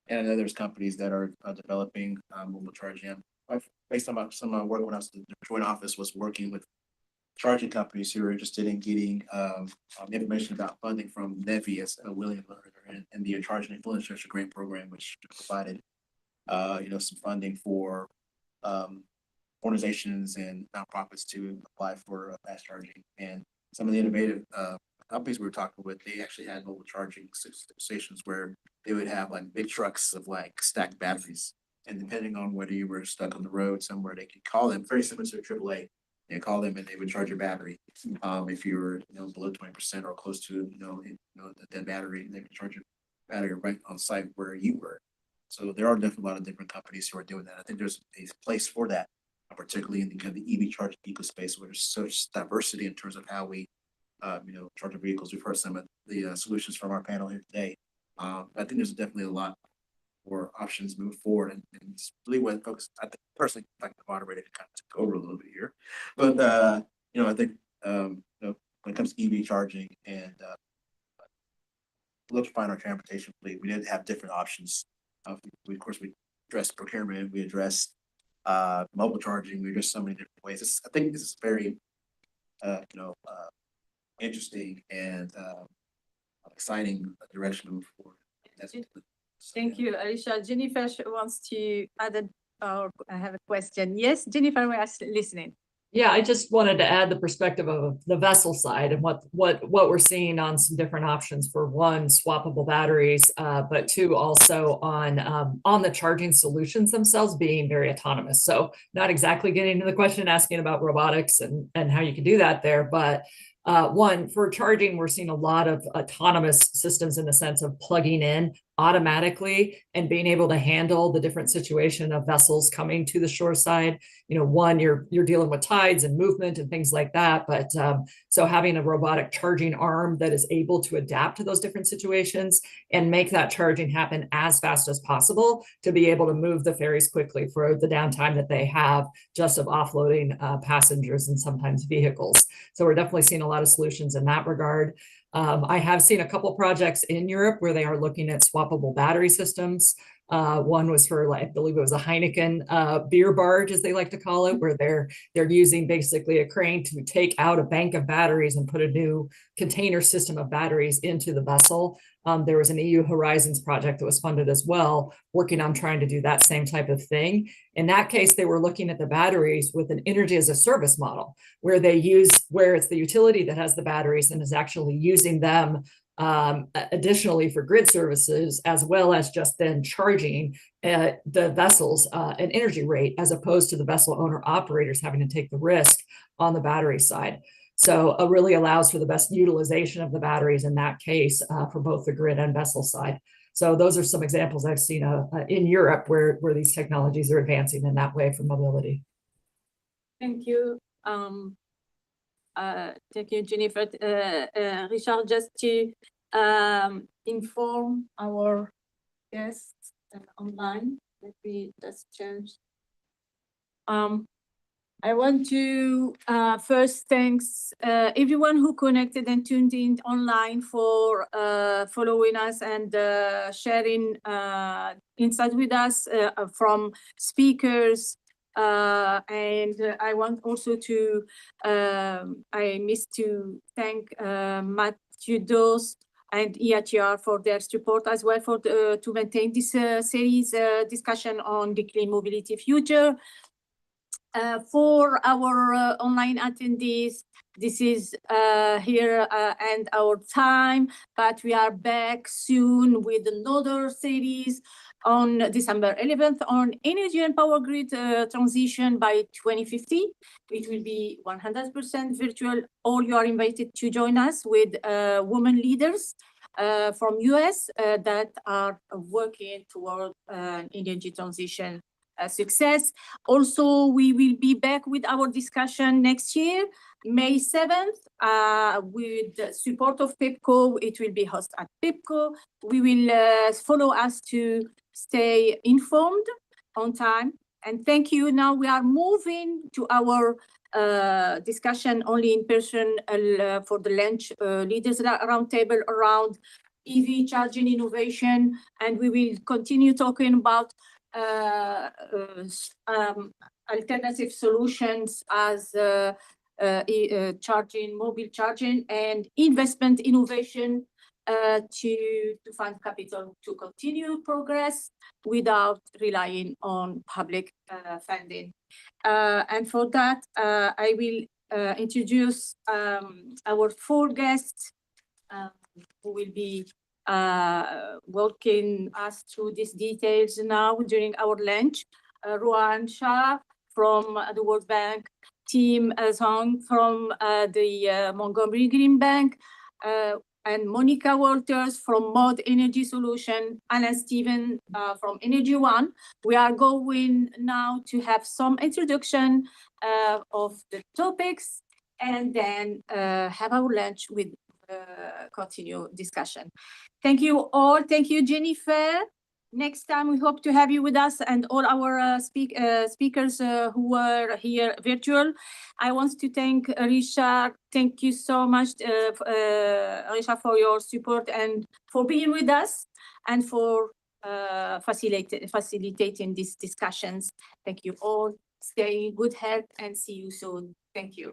D: And I know there's companies that are developing mobile charging. Based on some work when I was in the Joint Office, was working with charging companies who are interested in getting information about funding from NEVI as William and the Charging Infrastructure Grant Program, which provided some funding for organizations and nonprofits to apply for fast charging. And some of the innovative companies we were talking with, they actually had mobile charging stations where they would have like big trucks of like stacked batteries. And depending on whether you were stuck on the road somewhere, they could call them, very similar to a AAA. They call them and they would charge your battery. If you were below 20% or close to the dead battery, they would charge your battery right on site where you were. So there are definitely a lot of different companies who are doing that. I think there's a place for that, particularly in the kind of the EV charging ecospace, where there's such diversity in terms of how we charge our vehicles. We've heard some of the solutions from our panel here today. I think there's definitely a lot more options moving forward, and it's really what folks, I think personally, like the moderator kind of took over a little bit here, but I think when it comes to EV charging and electrifying our transportation fleet, we did have different options. Of course, we addressed procurement, we addressed mobile charging, we addressed so many different ways. I think this is very, interesting and exciting direction moving forward.
C: Thank you, Alicia. Jennifer wants to add or have a question. Yes, Jennifer, we are listening.
I: Yeah, I just wanted to add the perspective of the vessel side and what we're seeing on some different options for one, swappable batteries, but two, also on the charging solutions themselves being very autonomous. So not exactly getting to the question asking about robotics and how you can do that there, but one, for charging, we're seeing a lot of autonomous systems in the sense of plugging in automatically and being able to handle the different situation of vessels coming to the shore side. One, you're dealing with tides and movement and things like that. But so having a robotic charging arm that is able to adapt to those different situations and make that charging happen as fast as possible to be able to move the ferries quickly for the downtime that they have just of offloading passengers and sometimes vehicles. So we're definitely seeing a lot of solutions in that regard. I have seen a couple projects in Europe where they are looking at swappable battery systems. One was for, I believe it was a Heineken beer barge, as they like to call it, where they're using basically a crane to take out a bank of batteries and put a new container system of batteries into the vessel. There was an EU Horizons project that was funded as well, working on trying to do that same type of thing. In that case, they were looking at the batteries with an energy as a service model, where it's the utility that has the batteries and is actually using them additionally for grid services, as well as just then charging the vessels an energy rate, as opposed to the vessel owner operators having to take the risk on the battery side. So it really allows for the best utilization of the batteries in that case for both the grid and vessel side. So those are some examples I've seen in Europe where these technologies are advancing in that way for mobility.
C: Thank you. Thank you, Jennifer. Richard, just to inform our guests online, let me just change. I want to first thanks everyone who connected and tuned in online for following us and sharing insights with us from speakers. And I want also to, I missed to thank Matthew Dawes and EITR for their support as well to maintain this series discussion on the clean mobility future. For our online attendees, this is here and our time, but we are back soon with another series on December 11th on energy and power grid transition by 2050. It will be 100% virtual. All you are invited to join us with women leaders from US that are working toward energy transition success. Also, we will be back with our discussion next year, May 7th, with the support of PEPCO. It will be hosted at PEPCO. We will follow us to stay informed on time. And thank you. Now we are moving to our discussion only in person for the lunch leaders roundtable around EV charging innovation. And we will continue talking about alternative solutions as charging, mobile charging, and investment innovation to find capital to continue progress without relying on public funding. And for that, I will introduce our four guests who will be walking us through these details now during our lunch. Ruan Shah from the World Bank, Tim Zhang from the Montgomery Green Bank, and Monica Walters from Mod Energy Solution, Alan Steven from Energy One. We are going now to have some introduction of the topics and then have our lunch with continue discussion. Thank you all. Thank you, Jennifer. Next time, we hope to have you with us and all our speakers who were here virtual. I want to thank Richard. Thank you so much, Richard, for your support and for being with us and for facilitating these discussions. Thank you all. Stay in good health and see you soon. Thank you.